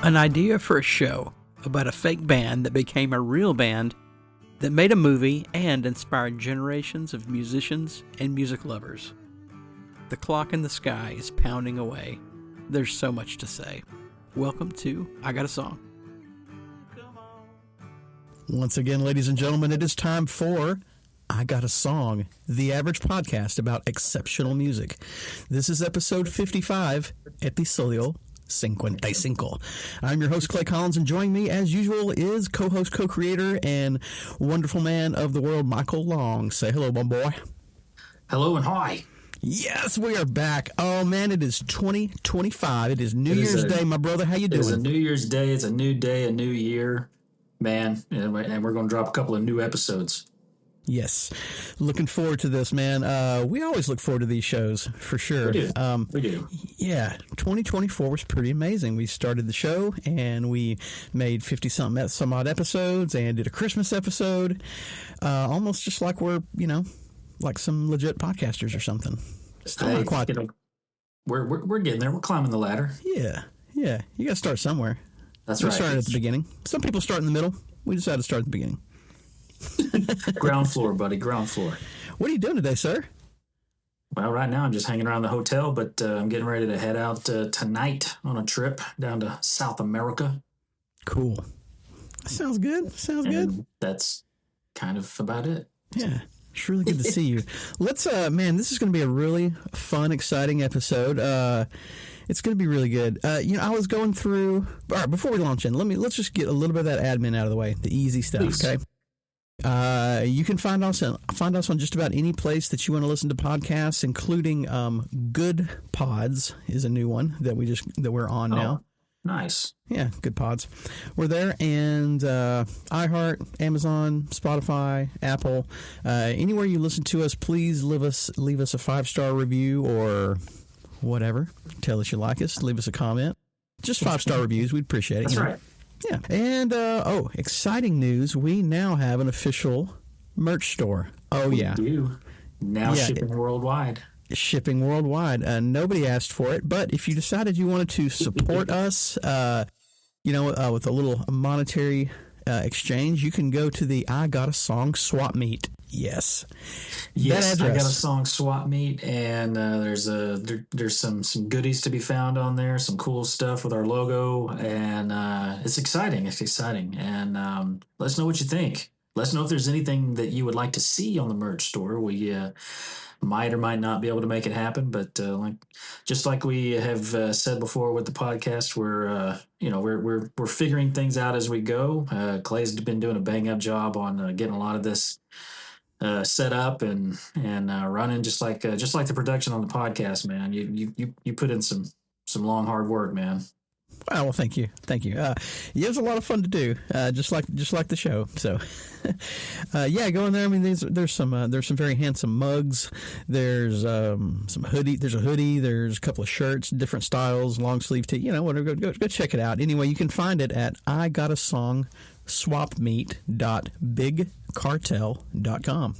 An idea for a show about a fake band that became a real band that made a movie and inspired generations of musicians and music lovers. The clock in the sky is pounding away. There's so much to say. Welcome to I Got a Song. Once again, ladies and gentlemen, it is time for I Got a Song, the average podcast about exceptional music. This is episode 55, episodio 55. I'm your host, Clay Collins, and joining me, as usual, is co-host, co-creator, and wonderful man of the world, Michael Long. Say hello, my boy. Hello and hi. Yes, we are back. Oh, man, it is 2025. It is New Year's Day, my brother. How you doing? It's a New Year's Day. It's a new day, a new year, man. And we're going to drop a couple of new episodes. Yes. Looking forward to this, man. We always look forward to these shows, for sure. We do. Yeah. 2024 was pretty amazing. We started the show, and we made 50-something some odd episodes and did a Christmas episode. Almost just like we're, like some legit podcasters or something. Still not quite. We're getting there. We're climbing the ladder. Yeah. You got to start somewhere. That's right. We started at the beginning. Some people start in the middle. We decided to start at the beginning. Ground floor, buddy. Ground floor. What are you doing today, sir? Well, right now I'm just hanging around the hotel, but I'm getting ready to head out tonight on a trip down to South America. Cool. Sounds good. Good. That's kind of about it. Yeah. It's really good to see you. Let's, man, this is going to be a really fun, exciting episode. It's going to be really good. I was going through. All right, before we launch in, let's just get a little bit of that admin out of the way, the easy stuff. Please. Okay. You can find us on just about any place that you want to listen to podcasts, including Good Pods is a new one that we're on now. Nice. Yeah, Good Pods. We're there, and iHeart, Amazon, Spotify, Apple, anywhere you listen to us, please leave us a 5-star review or whatever. Tell us you like us. Leave us a comment. Just 5-star reviews. We'd appreciate it. That's right. Yeah. And, exciting news. We now have an official merch store. Oh, yeah. We do. Now shipping worldwide. Shipping worldwide. Nobody asked for it, but if you decided you wanted to support us, with a little monetary exchange, you can go to the I Got a Song swap meet. Yes, I Got a Song swap meet, and there's some goodies to be found on there, some cool stuff with our logo, and it's exciting. And let us know what you think. Let us know if there's anything that you would like to see on the merch store. We might or might not be able to make it happen, but like we have said before with the podcast, we're figuring things out as we go. Clay's been doing a bang up job on getting a lot of this set up and running, just like the production on the podcast, man. You put in some long hard work, man. Well, thank you. It was a lot of fun to do, just like the show. So, go in there. I mean, there's some very handsome mugs. There's some hoodie. There's a hoodie. There's a couple of shirts, different styles, long sleeve tee. Whatever. Go check it out. Anyway, you can find it at igotasong.swapmeet.bigcartel.com.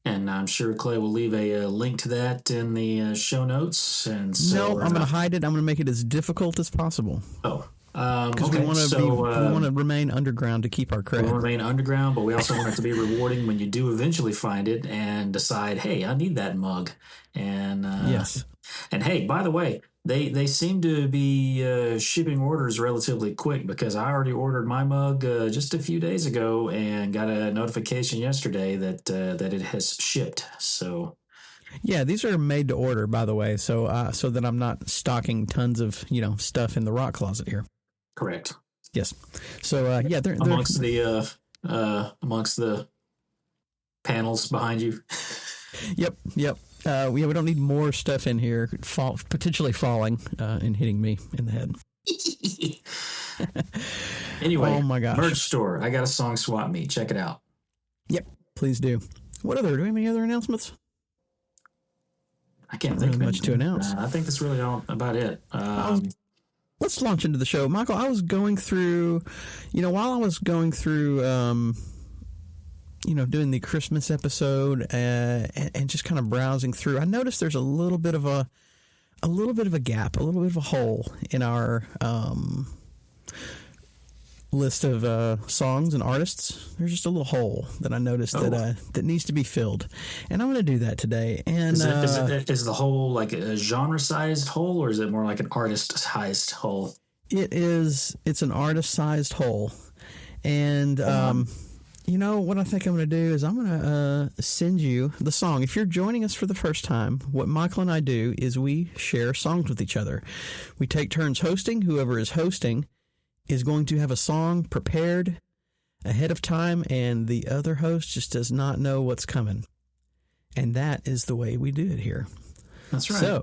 And I'm sure Clay will leave a link to that in the show notes. And so no, I'm going to hide it. I'm going to make it as difficult as possible. Oh, because we want to remain underground to keep our credit. We want to remain underground, but we also want it to be rewarding when you do eventually find it and decide, hey, I need that mug. And yes. And hey, by the way, they seem to be shipping orders relatively quick, because I already ordered my mug just a few days ago and got a notification yesterday that it has shipped. So, yeah, these are made to order, by the way, so that I'm not stocking tons of stuff in the rock closet here. Correct. Yes. So they're amongst the panels behind you. Yep. We don't need more stuff in here potentially falling and hitting me in the head. Anyway, oh my gosh. Merch store. I Got a Song swap meet. Check it out. Yep, please do. Do we have any other announcements? I can't think of much to announce. I think that's really all about it. Let's launch into the show. Michael, I was going through, while I was going through, doing the Christmas episode and just kind of browsing through, I noticed there's a little bit of a gap, a little bit of a hole in our list of songs and artists, there's just a little hole that I noticed that needs to be filled, and I'm going to do that today. And is the hole like a genre-sized hole, or is it more like an artist-sized hole? It's an artist-sized hole, and you know what I think I'm going to do is I'm going to send you the song. If you're joining us for the first time, what Michael and I do is we share songs with each other. We take turns hosting. Whoever is hosting is going to have a song prepared ahead of time, and the other host just does not know what's coming. And that is the way we do it here. That's right. So,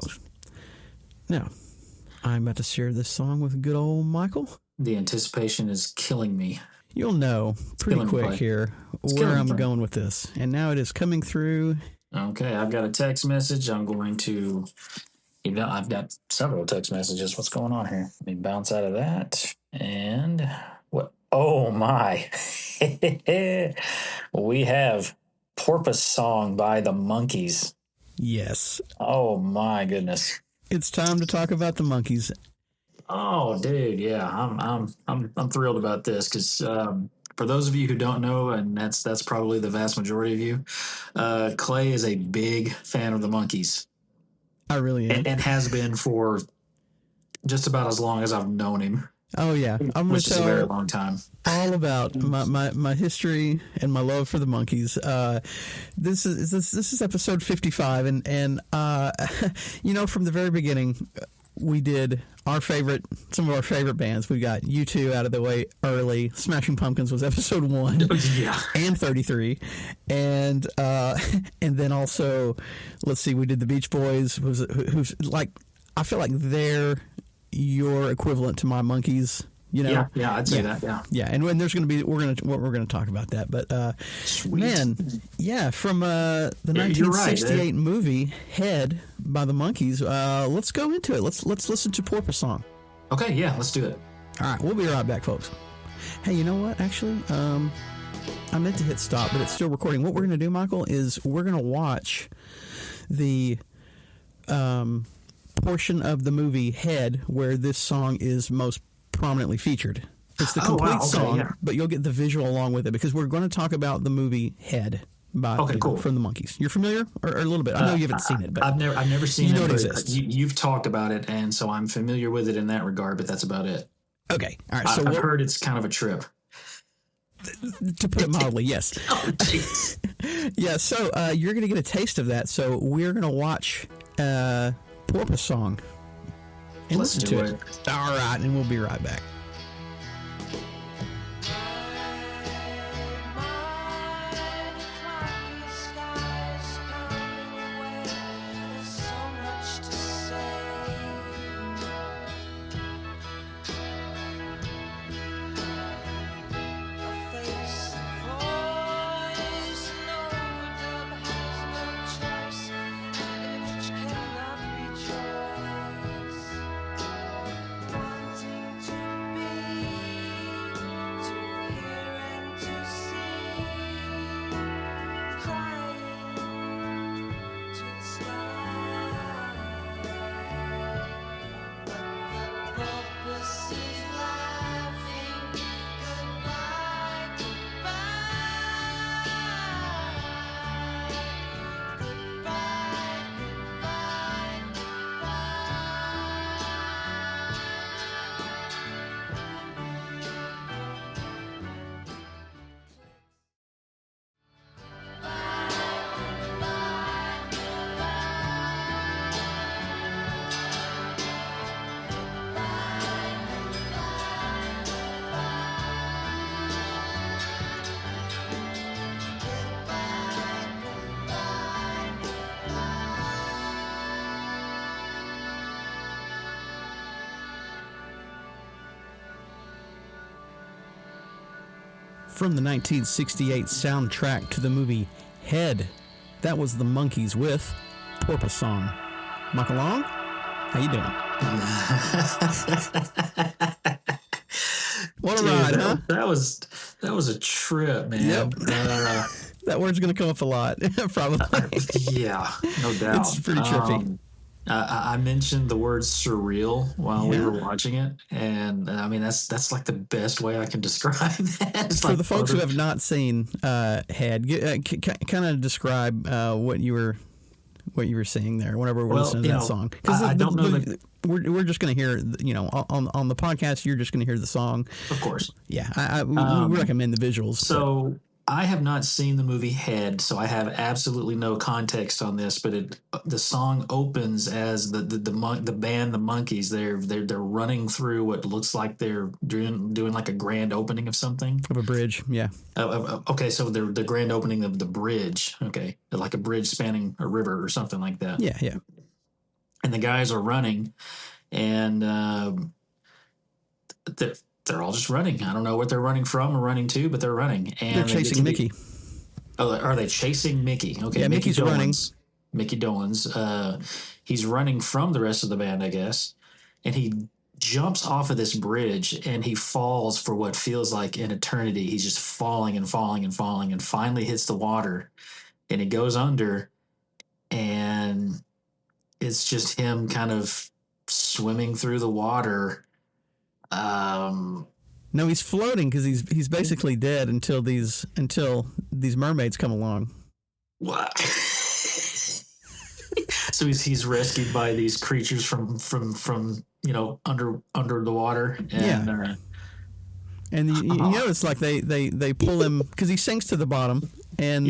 now, I'm about to share this song with good old Michael. The anticipation is killing me. You'll know pretty quick here where I'm going with this. And now it is coming through. Okay, I've got a text message. I'm going to... I've got several text messages. What's going on here? Let me bounce out of that. And what? Oh my. We have Porpoise Song by the Monkees. Yes. Oh my goodness. It's time to talk about the Monkees. Oh dude, yeah. I'm thrilled about this because for those of you who don't know, and that's probably the vast majority of you, Clay is a big fan of the Monkees. I really am. And has been for just about as long as I've known him. Oh, yeah. I'm going to tell a very long time. all about my history and my love for the Monkees. This is episode 55. And you know, from the very beginning, we did some of our favorite bands. We got U2 out of the way early. Smashing Pumpkins was episode 1 and 33. And then also, let's see, we did the Beach Boys, who's like, I feel like they're your equivalent to my Monkees. You know? Yeah, I'd say that. Yeah, and when there's going to be, we're going to talk about that. But man, yeah, from the 1968 movie Head by the Monkees. Let's go into it. Let's listen to Porpoise Song. Okay, yeah, let's do it. All right, we'll be right back, folks. Hey, you know what? Actually, I meant to hit stop, but it's still recording. What we're going to do, Michael, is we're going to watch the portion of the movie Head where this song is most prominently featured. It's the complete song, but you'll get the visual along with it because we're going to talk about the movie Head by from the Monkees. You're familiar or a little bit? I know you haven't seen it, but I've never seen it. You know it exists. You've talked about it, and so I'm familiar with it in that regard. But that's about it. Okay, all right. So I've heard it's kind of a trip. To put it mildly, yes. Oh, jeez. Yeah. So you're going to get a taste of that. So we're going to watch Porpoise Song and listen to it. All right, and we'll be right back. From the 1968 soundtrack to the movie Head, that was the Monkees with Porpoise Song. Michael Long, how you doing? What a ride, huh? That was a trip, man. Yep. That word's going to come up a lot, probably. Yeah, no doubt. It's pretty trippy. I mentioned the word surreal while we were watching it, and I mean that's like the best way I can describe that. It's For like the folks who have not seen Head, kind of describe what you were seeing there whenever we're listening to that song. Because I don't know that we're just going to hear, on the podcast, you're just going to hear the song. Of course. Yeah, we recommend the visuals. So I have not seen the movie Head, so I have absolutely no context on this. But the song opens as the band, the Monkees. They're running through what looks like they're doing like a grand opening of something, of a bridge. Yeah. Okay, so the grand opening of the bridge. Okay, like a bridge spanning a river or something like that. Yeah, yeah. And the guys are running, and they're all just running. I don't know what they're running from or running to, but they're running. And they're chasing Mickey. Are they chasing Mickey? Okay, yeah, Mickey's running. Mickey Dolenz. He's running from the rest of the band, I guess, and he jumps off of this bridge and he falls for what feels like an eternity. He's just falling and falling and falling, and finally hits the water, and he goes under, and it's just him kind of swimming through the water. No, he's floating because he's basically dead until these mermaids come along. What? So he's rescued by these creatures from under the water. And, and you notice like they pull him because he sinks to the bottom. And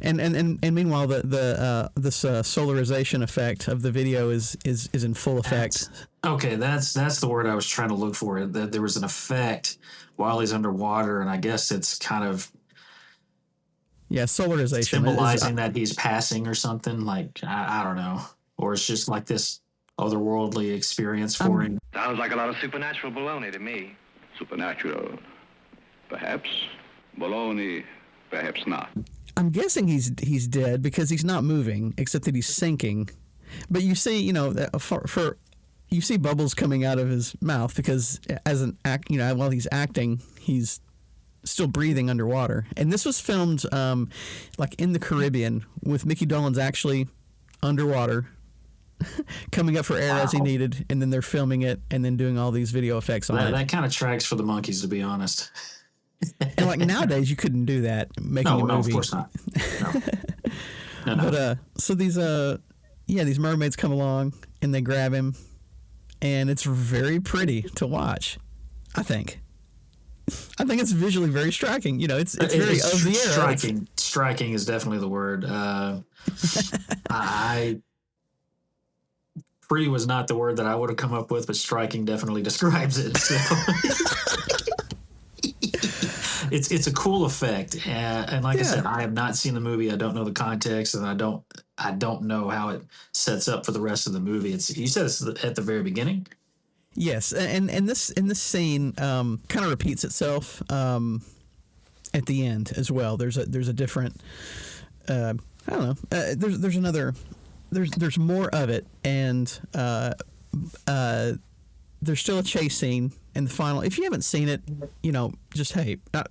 and meanwhile this solarization effect of the video is in full effect. That's the word I was trying to look for. That there was an effect while he's underwater, and I guess it's kind of solarization, symbolizing that he's passing or something. Like I don't know, or it's just like this otherworldly experience for him. Sounds like a lot of supernatural baloney to me. Supernatural, perhaps. Baloney. Perhaps not. I'm guessing he's dead because he's not moving, except that he's sinking. But you see, you see bubbles coming out of his mouth because as an act, while he's acting, he's still breathing underwater. And this was filmed like in the Caribbean with Mickey Dolenz actually underwater, coming up for air as he needed, and then they're filming it and then doing all these video effects on it. That kind of tracks for the Monkees, to be honest. And like nowadays, you couldn't do that making a movie. No, of course not. No. But so these mermaids come along and they grab him, and it's very pretty to watch. I think it's visually very striking. It's very of the era. Striking. Striking is definitely the word. Pretty was not the word that I would have come up with, but striking definitely describes it. So. It's a cool effect, and like I said, I have not seen the movie. I don't know the context, and I don't know how it sets up for the rest of the movie. You said it's at the very beginning. Yes, and this scene kind of repeats itself at the end as well. There's a different I don't know. There's another. There's more of it, and there's still a chase scene in the final. If you haven't seen it, just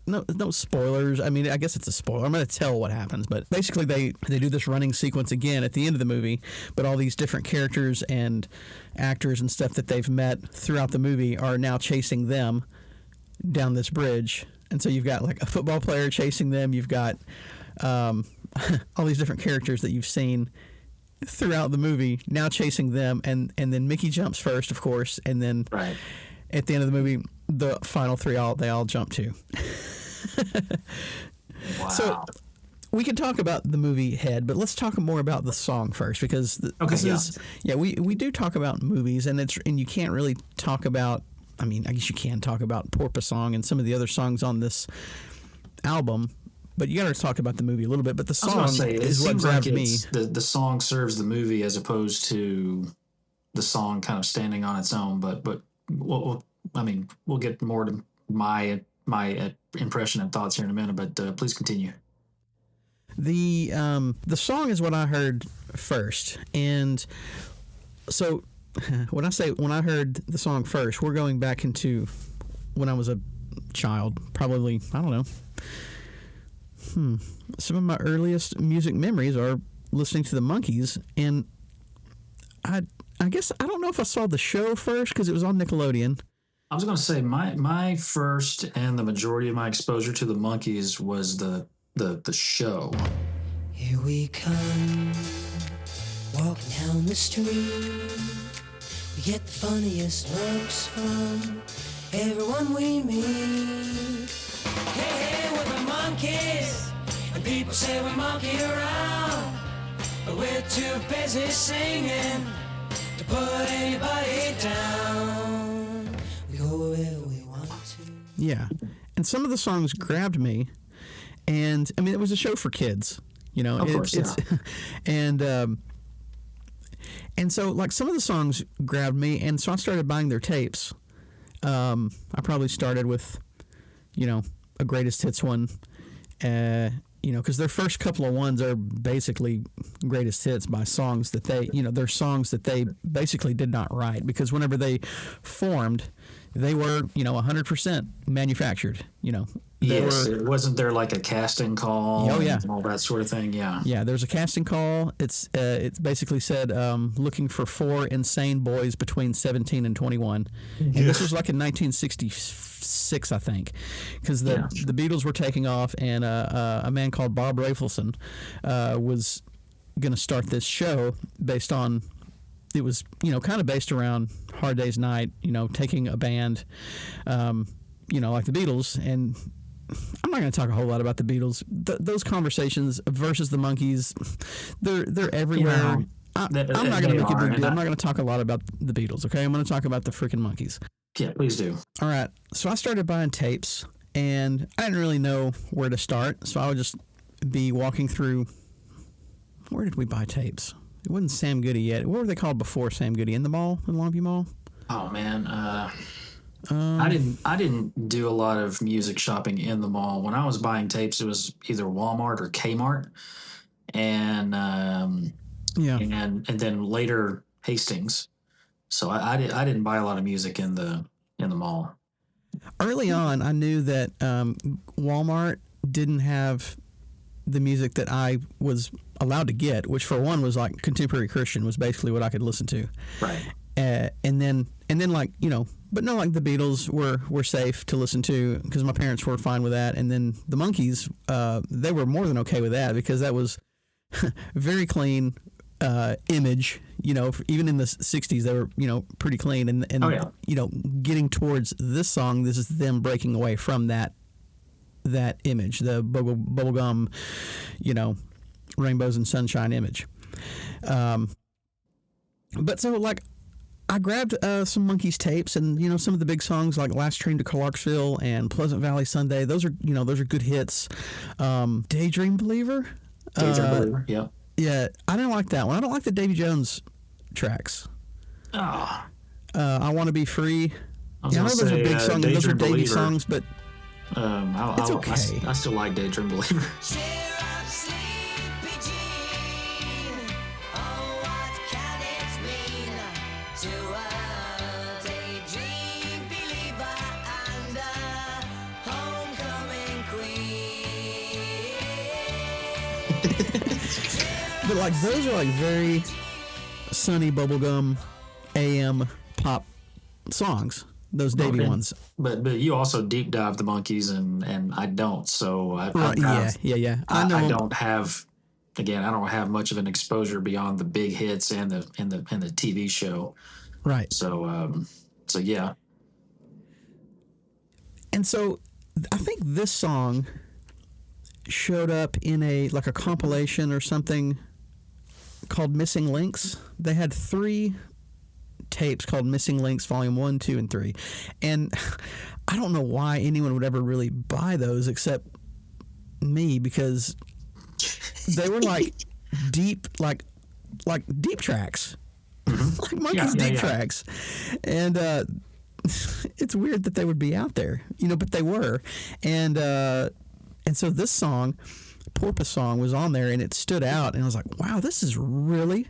no spoilers. I mean, I guess it's a spoiler. I'm going to tell what happens, but basically they do this running sequence again at the end of the movie, but all these different characters and actors and stuff that they've met throughout the movie are now chasing them down this bridge. And so you've got like a football player chasing them. You've got all these different characters that you've seen throughout the movie now chasing them, and then Mickey jumps first, of course, and then at the end of the movie, the final three they all jump too. Wow. So we can talk about the movie Head, but let's talk more about the song first, because we do talk about movies, and you can't really talk about. I mean, I guess you can talk about Porpoise Song and some of the other songs on this album. But you got to talk about the movie a little bit. But the song is what grabbed me. The song serves the movie as opposed to the song kind of standing on its own. But we'll get more to my impression and thoughts here in a minute. But please continue. The song is what I heard first, and so when I heard the song first, we're going back into when I was a child, probably, I don't know. Some of my earliest music memories are listening to the Monkees, and I guess I don't know if I saw the show first because it was on Nickelodeon. I was going to say my first and the majority of my exposure to the Monkees was the show. Here we come, walking down the street. We get the funniest looks from everyone we meet. Hey, hey, we're the Monkees, and people say we monkey around, but we're too busy singing to put anybody down. We go wherever we want to. Yeah, and some of the songs grabbed me, and I mean it was a show for kids, you know. Of course, it's and so like some of the songs grabbed me, and so I started buying their tapes. I probably started with, you know, a greatest hits one, you know, because their first couple of ones are basically greatest hits by songs that they, you know, they're songs that they basically did not write, because whenever they formed, they were, you know, 100% manufactured, you know. Yes, it wasn't there like a casting call. Oh, yeah. And all that sort of thing. Yeah. Yeah, there's a casting call. It's basically said looking for 4 insane boys between 17 and 21. And this was like in 1966, I think, because the Beatles were taking off, and a man called Bob Rafelson was going to start this show based on, it was, you know, kind of based around Hard Day's Night, you know, taking a band, you know, like the Beatles, and I'm not going to talk a whole lot about the Beatles. Those conversations versus the Monkees, they're everywhere. Yeah, I'm not going to make a big deal. I'm not I- going to talk a lot about the Beatles, okay? I'm going to talk about the freaking Monkees. Yeah, please do. All right. So I started buying tapes, and I didn't really know where to start, so I would just be walking through. Where did we buy tapes? It wasn't Sam Goody yet. What were they called before Sam Goody? In the mall? In Longview Mall? Oh man, I didn't do a lot of music shopping in the mall. When I was buying tapes, it was either Walmart or Kmart, and Yeah. and then later Hastings. So I didn't buy a lot of music in the mall. Early on, I knew that Walmart didn't have the music that I was allowed to get, which for one was like contemporary Christian was basically what I could listen to. Right. And then like, you know, but no, like the Beatles were safe to listen to because my parents were fine with that. And then the Monkees, they were more than okay with that because that was very clean image, you know, even in the 60s, they were, you know, pretty clean. And you know, getting towards this song, this is them breaking away from that image, the bubblegum, you know, rainbows and sunshine image. But so like I grabbed some Monkees tapes, and you know, some of the big songs like Last Train to Clarksville and Pleasant Valley Sunday, those are good hits. Daydream Believer. Yeah. Yeah, I didn't like that one. I don't like the Davy Jones tracks. Oh. I Want to Be Free. I Yeah, I know those are big songs. Those are Daydream Davy Believer. songs, but it's I okay. still like Daydream Believer. Cheer up, sleepy Jean. Oh, what can it mean to a daydream believer and a homecoming queen? But like those are like very sunny bubblegum AM pop songs. Those Davy Okay. ones. But you also deep dive the Monkees, and I don't. So I Yeah. I know. I don't have. Again, I don't have much of an exposure beyond the big hits and the TV show. Right. So yeah. And so I think this song showed up in a compilation or something called Missing Links. They had 3 tapes called Missing Links Volume 1, 2, and 3. And I don't know why anyone would ever really buy those except me, because they were like deep deep tracks. Like Monkees deep tracks. And it's weird that they would be out there, you know, but they were. And so this song, Porpoise Song, was on there, and it stood out, and I was like, wow, this is really,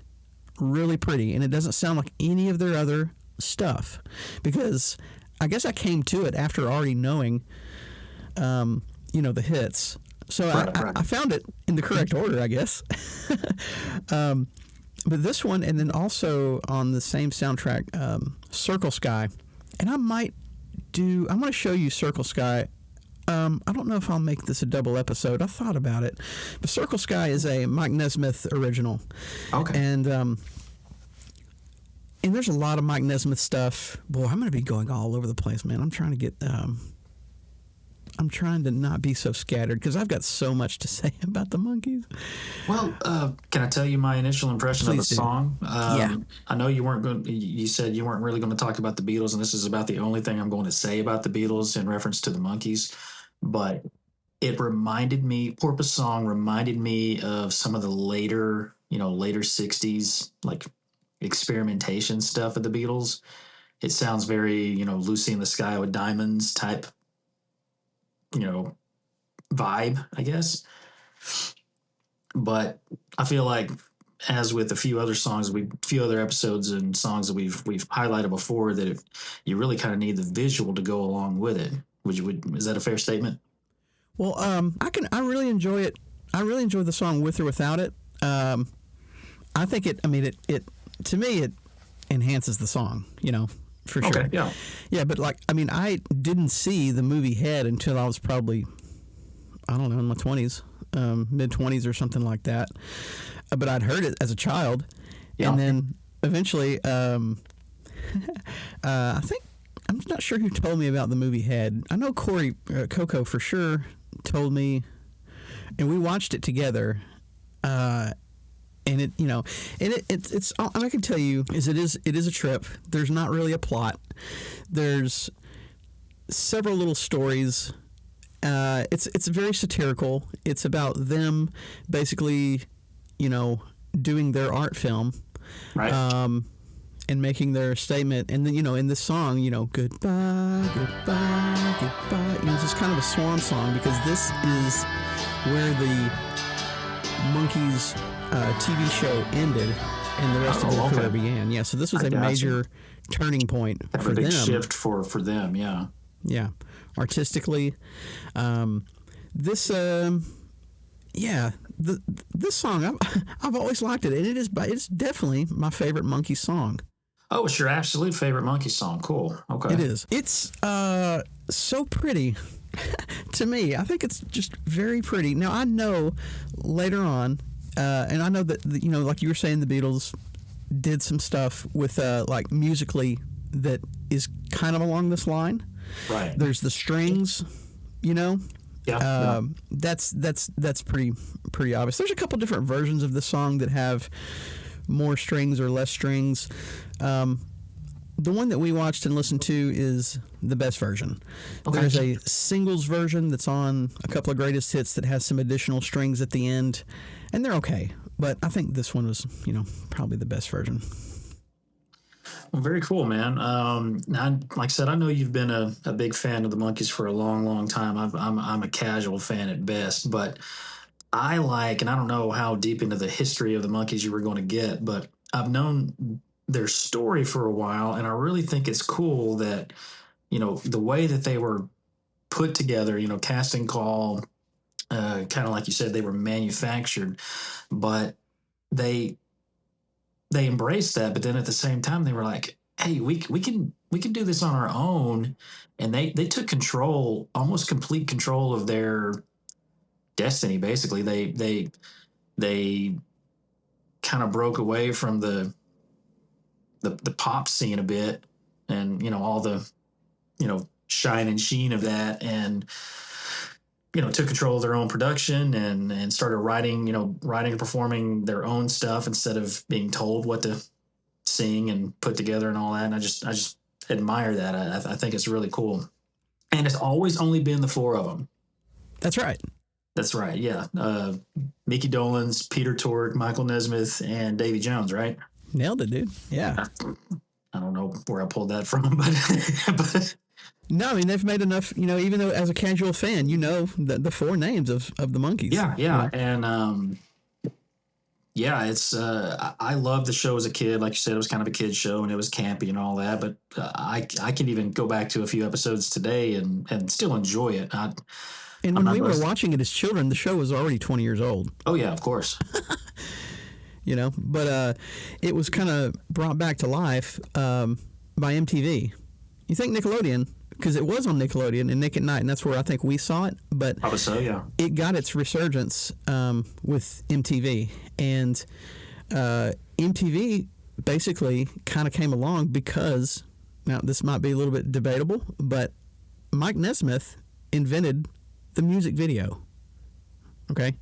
really pretty, and it doesn't sound like any of their other stuff, because I guess I came to it after already knowing, you know, the hits. So Right. I found it in the correct order, I guess. But this one, and then also on the same soundtrack, Circle Sky. And I'm going to show you Circle Sky. I don't know if I'll make this a double episode. I thought about it. But Circle Sky is a Mike Nesmith original. Okay. And there's a lot of Mike Nesmith stuff. Boy, I'm going to be going all over the place, man. I'm trying to get... I'm trying to not be so scattered because I've got so much to say about the Monkees. Well, can I tell you my initial impression of the song? Yeah. I know you weren't going. You said you weren't really going to talk about the Beatles, and this is about the only thing I'm going to say about the Beatles in reference to the Monkees. But it reminded me, Porpoise Song reminded me of some of the later '60s like experimentation stuff of the Beatles. It sounds very, Lucy in the Sky with Diamonds type. Vibe, I guess. But I feel like, as with a few other episodes and songs that we've highlighted before, that you really kind of need the visual to go along with it. Is that a fair statement? Well, I really enjoy it. I really enjoy the song with or without it. I think it to me it enhances the song, for sure. Okay, yeah. Yeah, but I didn't see the movie Head until I was probably, I don't know, in my 20s, mid-20s or something like that. But I'd heard it as a child. Yeah. And then eventually, I think, I'm not sure who told me about the movie Head. I know Corey Coco for sure told me, and we watched it together. And it's I can tell you it is a trip. There's not really a plot. There's several little stories. It's very satirical. It's about them basically, doing their art film, right? And making their statement. And then in this song, goodbye, goodbye, goodbye. It's just kind of a swan song because this is where the Monkees TV show ended and the rest of their career began. Yeah, so this was a major turning point for them. A big shift for them, yeah. Yeah, artistically. This song, I've always liked it, and it's definitely my favorite Monkees song. Oh, it's your absolute favorite Monkees song. Cool. Okay. It is. It's so pretty. To me, I think it's just very pretty. Now, I know later on, and I know that, like you were saying, the Beatles did some stuff with, musically that is kind of along this line. Right. There's the strings, Yeah. That's pretty obvious. There's a couple different versions of the song that have more strings or less strings. The one that we watched and listened to is the best version. Okay. There's a singles version that's on a couple of greatest hits that has some additional strings at the end, and they're okay. But I think this one was, probably the best version. Well, very cool, man. Like I said, I know you've been a big fan of the Monkees for a long, long time. I'm a casual fan at best, but I like, and I don't know how deep into the history of the Monkees you were going to get, but I've known their story for a while, and I really think it's cool that, the way that they were put together, casting call, kind of like you said, they were manufactured, but they embraced that. But then at the same time, they were like, hey, we can do this on our own. And they took control, almost complete control of their destiny. Basically, they kind of broke away from the pop scene a bit, and all the shine and sheen of that, and took control of their own production and started writing and performing their own stuff instead of being told what to sing and put together and all that. And I just admire that. I think it's really cool, and it's always only been the four of them. That's right. That's right. Yeah, Mickey Dolenz, Peter Tork, Michael Nesmith, and Davy Jones. Right. Nailed it, dude. Yeah. I don't know where I pulled that from, but no, I mean, they've made enough, even though as a casual fan, the four names of the Monkees. Yeah. And, it's, I loved the show as a kid. Like you said, it was kind of a kid's show and it was campy and all that, but I can even go back to a few episodes today and still enjoy it. And when we were watching it as children, the show was already 20 years old. Oh yeah, of course. But it was kind of brought back to life by MTV. You think Nickelodeon, because it was on Nickelodeon and Nick at Night, and that's where I think we saw it. But probably so, yeah. It got its resurgence with MTV, and MTV basically kind of came along because, now this might be a little bit debatable, but Mike Nesmith invented the music video. Okay?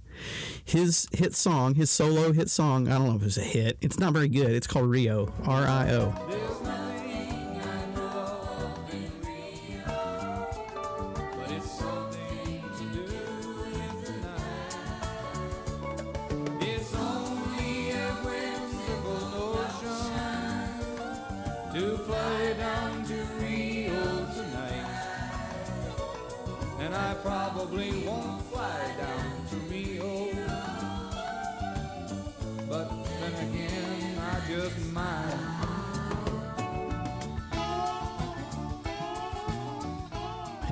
His hit song, his solo hit song, I don't know if it was a hit. It's not very good. It's called Rio, R-I-O. To fly down to Rio tonight, and I probably won't fly down to Rio, but then again I just might.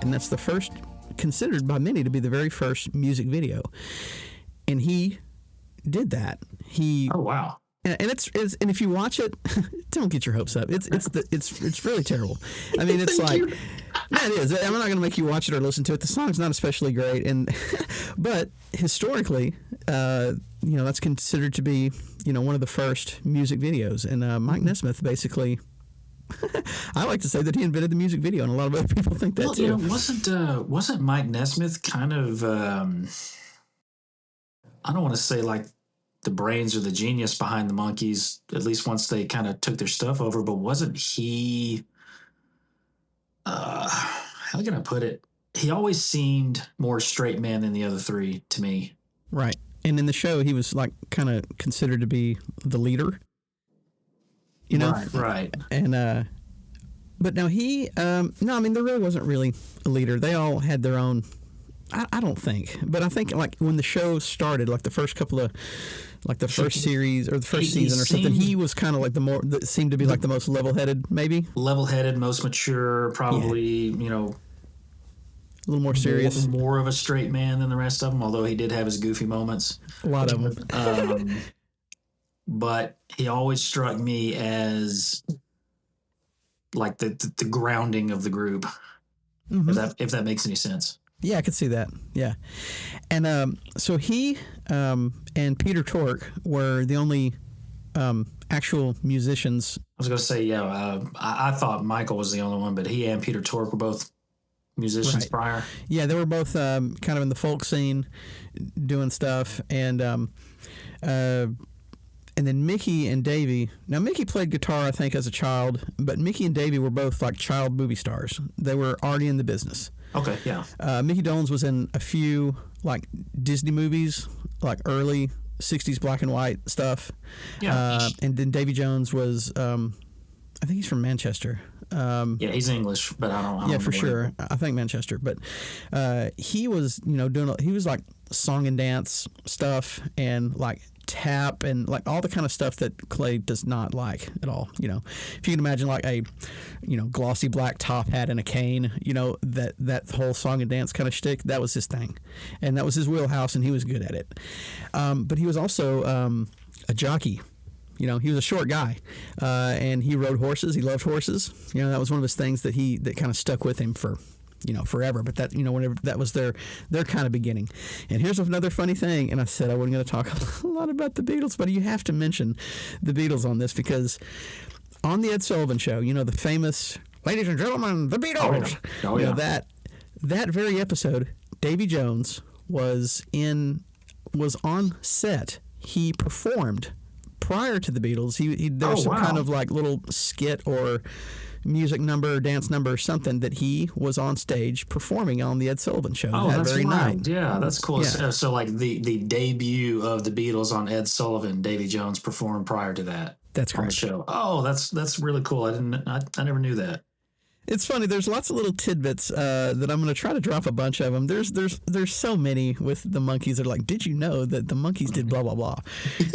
And that's the first, considered by many to be the very first music video, and he did that. Oh wow. And it's and if you watch it, don't get your hopes up. It's really terrible. I mean, it's like, no, it is. I'm not going to make you watch it or listen to it. The song's not especially great, but historically, that's considered to be one of the first music videos. And Mike Nesmith basically, I like to say that he invented the music video, and a lot of other people think that too. Wasn't Mike Nesmith kind of I don't want to say like the brains or the genius behind the Monkees, at least once they kind of took their stuff over, but wasn't he, how can I put it? He always seemed more straight man than the other three to me. Right. And in the show, he was like kind of considered to be the leader, Right. And, but now no, I mean, there really wasn't really a leader. They all had their own, I don't think, but I think like when the show started, like the first couple of, like the first series or the first season or something, he was kind of like that seemed to be like the most level-headed, maybe. Level-headed, most mature, probably, a little more serious. More of a straight man than the rest of them, although he did have his goofy moments. A lot of them. But he always struck me as like the grounding of the group, if that makes any sense. Yeah, I could see that. Yeah. And so he and Peter Tork were the only actual musicians. I was going to say, I thought Michael was the only one, but he and Peter Tork were both musicians prior. Yeah, they were both kind of in the folk scene doing stuff. And then Mickey and Davey. Now, Mickey played guitar, I think, as a child, but Mickey and Davey were both like child movie stars. They were already in the business. Okay, yeah. Mickey Dolenz was in a few like Disney movies, like early 60s black and white stuff. Yeah. And then Davy Jones was, I think he's from Manchester. Yeah, he's English, but I don't yeah, for sure. I think Manchester. But he was, he was like song and dance stuff and like tap and like all the kind of stuff that Clay does not like at all. If you can imagine like a glossy black top hat and a cane, that whole song and dance kind of shtick, that was his thing, and that was his wheelhouse, and he was good at it. But he was also a jockey. He was a short guy, and he rode horses. He loved horses. That was one of his things that kind of stuck with him for forever. But that, whenever that was their kind of beginning. And here's another funny thing. And I said I wasn't going to talk a lot about the Beatles, but you have to mention the Beatles on this, because on the Ed Sullivan Show, the famous "Ladies and Gentlemen, the Beatles." Oh, yeah. That very episode, Davy Jones was on set. He performed prior to the Beatles. There was some kind of like little skit or music number, dance number, something that he was on stage performing on the Ed Sullivan Show that very night. Yeah, that's cool. Yeah. So like the debut of the Beatles on Ed Sullivan, Davy Jones performed prior to that. That's correct. On the show. Oh, that's really cool. I never knew that. It's funny. There's lots of little tidbits that I'm going to try to drop a bunch of them. There's so many with the Monkees that are like, did you know that the Monkees did blah, blah, blah?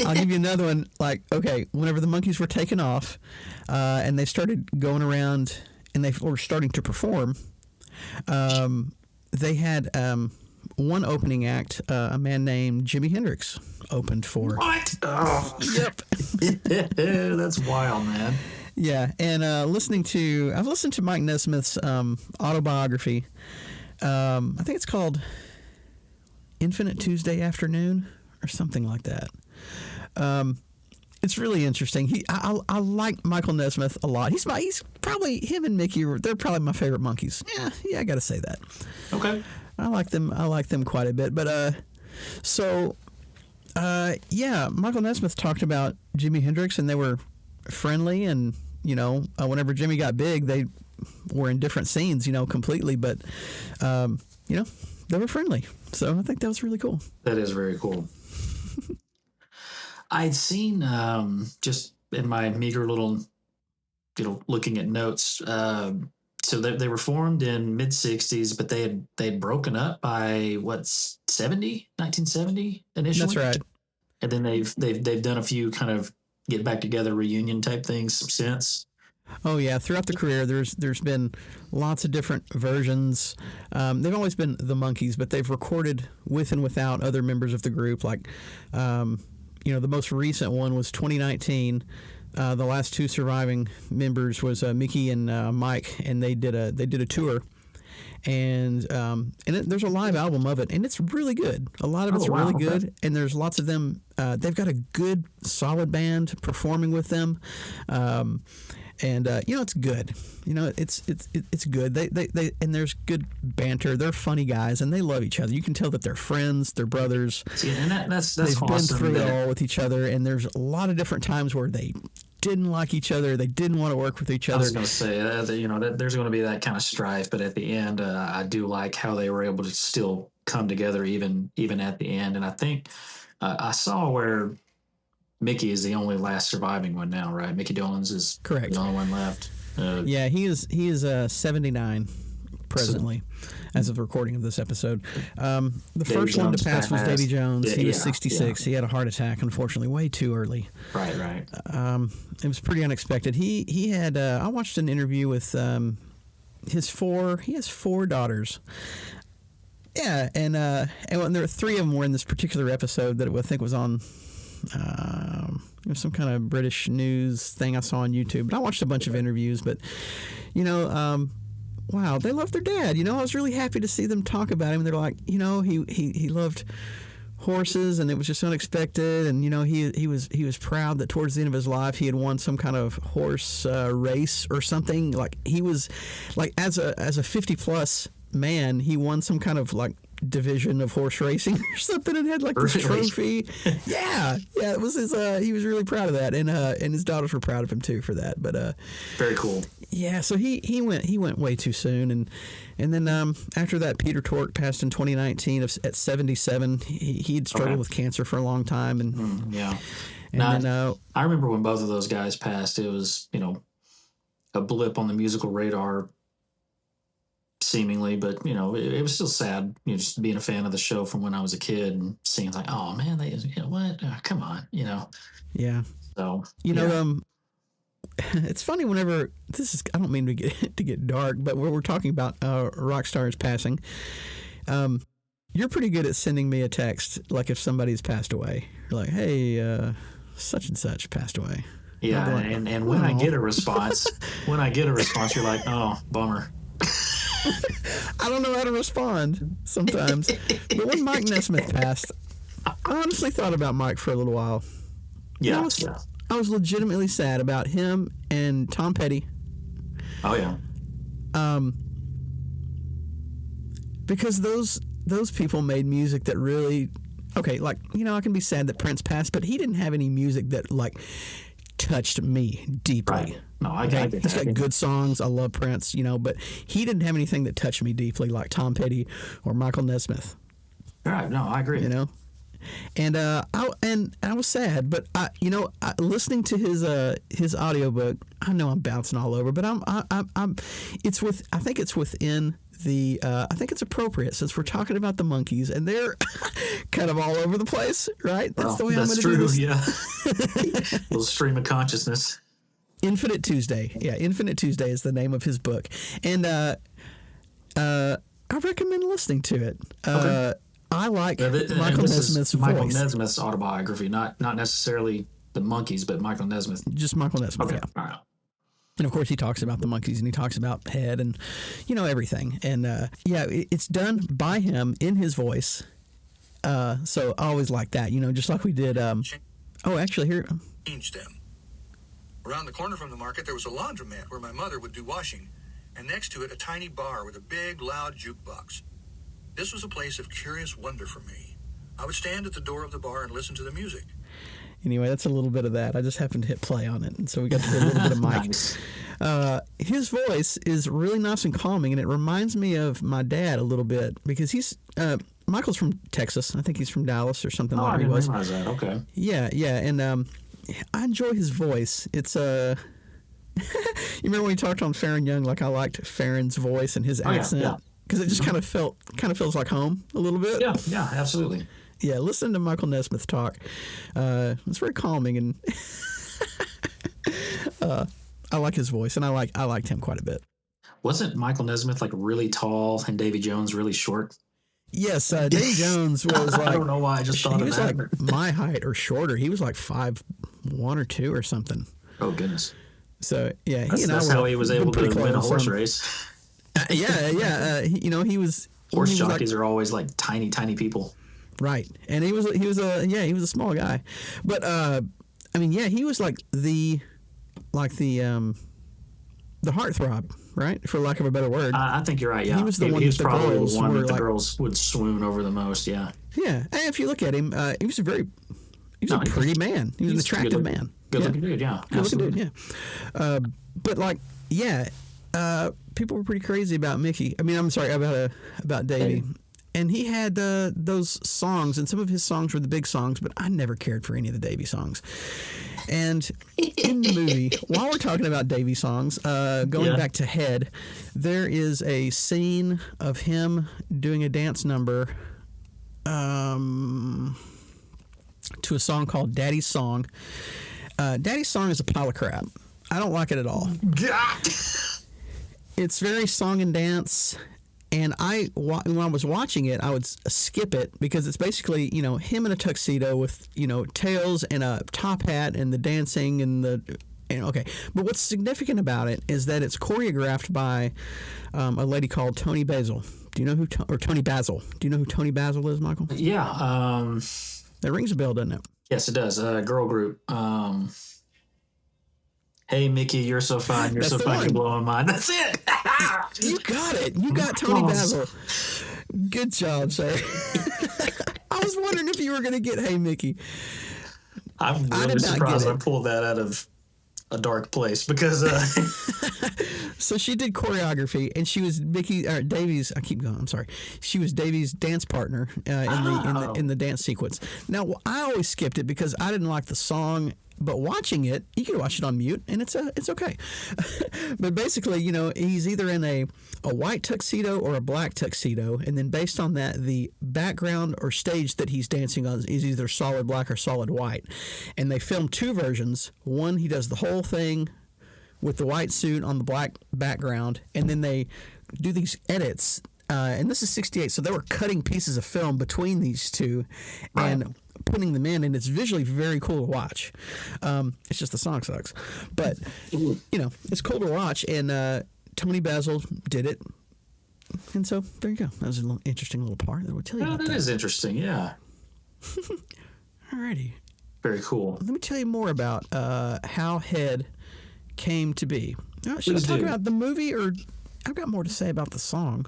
I'll give you another one. Like, okay, whenever the Monkees were taken off and they started going around and they were starting to perform, they had one opening act, a man named Jimi Hendrix opened for. What? Oh, Yep. That's wild, man. Yeah, and I've listened to Mike Nesmith's autobiography. I think it's called Infinite Tuesday Afternoon or something like that. It's really interesting. I like Michael Nesmith a lot. He's probably, him and Mickey, they're probably my favorite Monkees. Yeah, I got to say that. Okay. I like them quite a bit. But Michael Nesmith talked about Jimi Hendrix, and they were friendly, and whenever Jimmy got big, they were in different scenes, completely, but they were friendly. So I think that was really cool. That is very cool. I'd seen just in my meager little, looking at notes. So they were formed in mid '60s, but they had broken up by 1970 initially. That's right. And then they've done a few kind of get back together reunion type things since. Oh yeah, throughout the career, there's been lots of different versions. They've always been the Monkees, but they've recorded with and without other members of the group. Like, the most recent one was 2019. The last two surviving members was Mickey and Mike, and they did a tour. And there's a live album of it, and it's really good. A lot of it's really good, okay. And there's lots of them. They've got a good, solid band performing with them, it's good. It's good. They and there's good banter. They're funny guys, and they love each other. You can tell that they're friends, they're brothers. See, and that's they've awesome. Been through it all with each other, and there's a lot of different times where they didn't like each other. They didn't want to work with each other. I was going to say, that there's going to be that kind of strife, but at the end, I do like how they were able to still come together even at the end. And I think I saw where Mickey is the only last surviving one now, right? Mickey Dolenz is correct. The only one left. Yeah, he is 79 presently, as of the recording of this episode. The first one to pass was Davy Jones. He was 66. Yeah. He had a heart attack, unfortunately, way too early. Right. It was pretty unexpected. He had. I watched an interview with his four. He has four daughters. Yeah, and there were three of them were in this particular episode that I think was on. Some kind of British news thing I saw on YouTube. But I watched a bunch of interviews. But wow, they love their dad. I was really happy to see them talk about him. They're like, he loved horses, and it was just unexpected. And he was proud that towards the end of his life he had won some kind of horse race or something. Like he was like as a 50+ man, he won some kind of like division of horse racing or something, and had like this trophy. yeah, it was his. He was really proud of that, and his daughters were proud of him too for that. But very cool. Yeah, so he went way too soon, and then after that, Peter Tork passed in 2019 at 77. He'd struggled with cancer for a long time, and yeah. And now, then I remember when both of those guys passed. It was a blip on the musical radar. Seemingly, but it was still sad. Just being a fan of the show from when I was a kid and seeing like, oh man, what? Oh, come on, Yeah. So it's funny whenever this is. I don't mean to get dark, but when we're talking about rock stars passing, you're pretty good at sending me a text like if somebody's passed away. You're like, hey, such and such passed away. Yeah, like, and when I get a response, you're like, oh, bummer. I don't know how to respond sometimes. But when Mike Nesmith passed, I honestly thought about Mike for a little while. Yeah. I was legitimately sad about him and Tom Petty. Oh yeah. Because those people made music that really like I can be sad that Prince passed, but he didn't have any music that like touched me deeply. Right. No, I get that. He's got good songs. I love Prince, but he didn't have anything that touched me deeply like Tom Petty or Michael Nesmith. Right. No, I agree. And I was sad, but listening to his audiobook, I know I'm bouncing all over, but I think it's within the I think it's appropriate since we're talking about the Monkees and they're kind of all over the place, right? That's the way I'm going to do this. Yeah. Little stream of consciousness. Infinite Tuesday. Yeah, Infinite Tuesday is the name of his book. And I I recommend listening to it. Okay. I like Michael Nesmith's voice. Michael Nesmith's autobiography, not necessarily the Monkees, but Michael Nesmith. Just Michael Nesmith, Okay. yeah. All right. And of course, he talks about the Monkees and he talks about Head and, everything. And it's done by him in his voice. So I always like that, just like we did. Actually, here. Changed them. Around the corner from the market, there was a laundromat where my mother would do washing, and next to it, a tiny bar with a big, loud jukebox. This was a place of curious wonder for me. I would stand at the door of the bar and listen to the music. Anyway, that's a little bit of that. I just happened to hit play on it, and so we got to get a little bit of Mike. Nice. His voice is really nice and calming, and it reminds me of my dad a little bit because Michael's from Texas. I think he's from Dallas or something like that. I didn't realize that. Okay. Yeah, and I enjoy his voice. It's you remember when we talked on Farron Young? Like I liked Farron's voice and his accent because it just kind of feels like home a little bit. Yeah, absolutely. Yeah, listen to Michael Nesmith talk. It's very calming, and I like his voice, and I liked him quite a bit. Wasn't Michael Nesmith like really tall and Davy Jones really short? Yes, Davy Jones was like, I don't know why I just thought of that. He was like my height or shorter. He was like 5'1" or 2" or something. Oh goodness! So yeah, that's how he was able to win a horse race. He was. Horse jockeys are always like tiny people. Right, and he was a small guy, but he was like the heartthrob, right, for lack of a better word. I think you're right. Yeah, he was the one. He was that probably the the one that the like, girls would swoon over the most. Yeah. Yeah, and if you look at him, he was a pretty man. He was an attractive man. Good-looking dude. Yeah, good-looking dude. Yeah, people were pretty crazy about Mickey. About Davy. Hey. And he had those songs, and some of his songs were the big songs, but I never cared for any of the Davy songs. And in the movie, while we're talking about Davy songs, going back to Head, there is a scene of him doing a dance number to a song called Daddy's Song. Daddy's Song is a pile of crap. I don't like it at all. It's very song and dance. And when I was watching it, I would skip it because it's basically, him in a tuxedo with, tails and a top hat and the dancing okay. But what's significant about it is that it's choreographed by a lady called Tony Basil. Do you know Tony Basil? Do you know who Tony Basil is, Michael? Yeah. That rings a bell, doesn't it? Yes, it does. Girl group. Hey, Mickey, you're so fine. You're so fine. You're blowing my mind. That's it. You got it. You got Tony Basil. Good job, sir. I was wondering if you were going to get Hey, Mickey. I'm really surprised I pulled that out of a dark place because. So she did choreography, and she was Davy's. I keep going. I'm sorry. She was Davy's dance partner in the dance sequence. Now I always skipped it because I didn't like the song. But watching it, you can watch it on mute, and it's okay. But basically, he's either in a white tuxedo or a black tuxedo, and then based on that, the background or stage that he's dancing on is either solid black or solid white. And they filmed two versions. One, he does the whole thing with the white suit on the black background, and then they do these edits. And this is 1968, so they were cutting pieces of film between these two, and putting them in, and it's visually very cool to watch. It's just the song sucks, but it's cool to watch. And Tony Basil did it, and so there you go. That was an interesting little part that I would tell you. That is interesting. Yeah. Alrighty. Very cool. Let me tell you more about how Head came to be. Should I talk about the movie, or I've got more to say about the song?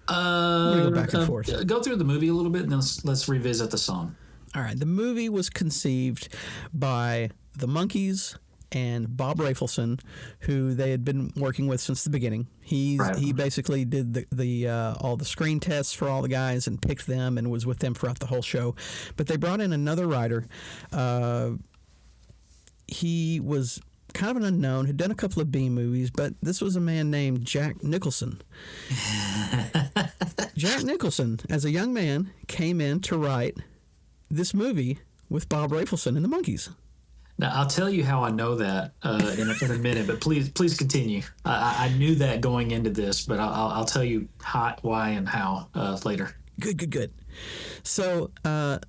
I'm gonna go back and forth. Go through the movie a little bit, and then let's revisit the song. All right. The movie was conceived by the Monkees and Bob Rafelson, who they had been working with since the beginning. He basically did the all the screen tests for all the guys and picked them and was with them throughout the whole show. But they brought in another writer. He was kind of an unknown, had done a couple of B movies, but this was a man named Jack Nicholson. Jack Nicholson, as a young man, came in to write this movie with Bob Rafelson and the Monkees. Now I'll tell you how I know that in a minute, but please continue. I knew that going into this, but I'll tell you why and how later. Good. So all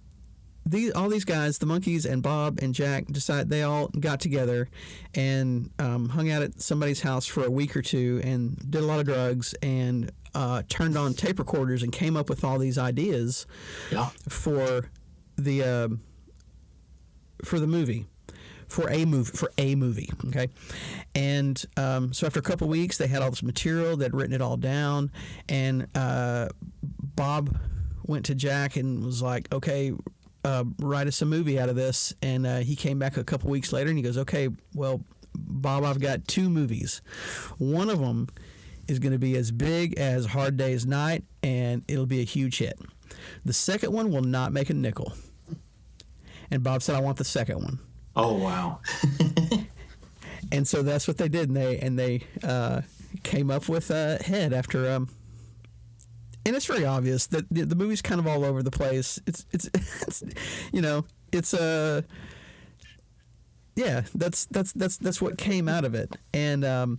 these guys, the Monkees and Bob and Jack, they all got together and hung out at somebody's house for a week or two and did a lot of drugs and turned on tape recorders and came up with all these ideas for the movie. For a movie, okay? And so after a couple of weeks, they had all this material. They'd written it all down. And Bob went to Jack and was like, okay, write us a movie out of this. And he came back a couple weeks later and he goes, okay, well, Bob, I've got 2 movies. One of them is going to be as big as Hard Day's Night, and it'll be a huge hit. The second one will not make a nickel. And Bob said, I want the second one. Oh, wow. And so that's what they did, and they came up with Head after and it's very obvious that the movie's kind of all over the place. It's that's what came out of it. And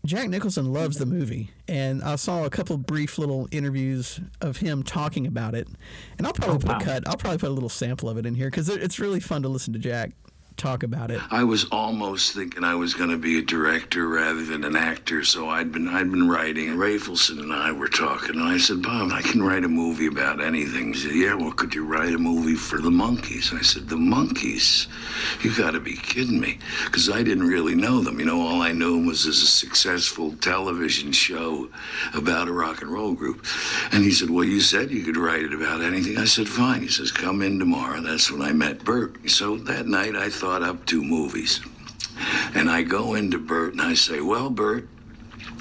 Jack Nicholson loves the movie, and I saw a couple brief little interviews of him talking about it, and I'll probably put a little sample of it in here because it's really fun to listen to Jack talk about it. I was almost thinking I was going to be a director rather than an actor, so I'd been writing. Rafelson and I were talking, and I said, Bob, I can write a movie about anything. He said, yeah, well, could you write a movie for the Monkees? I said, the Monkees? You got to be kidding me, because I didn't really know them. All I knew was as a successful television show about a rock and roll group. And he said, well, you said you could write it about anything. I said, fine. He says, come in tomorrow. That's when I met Bert. So that night I thought up 2 movies. And I go into Bert and I say, well, Bert,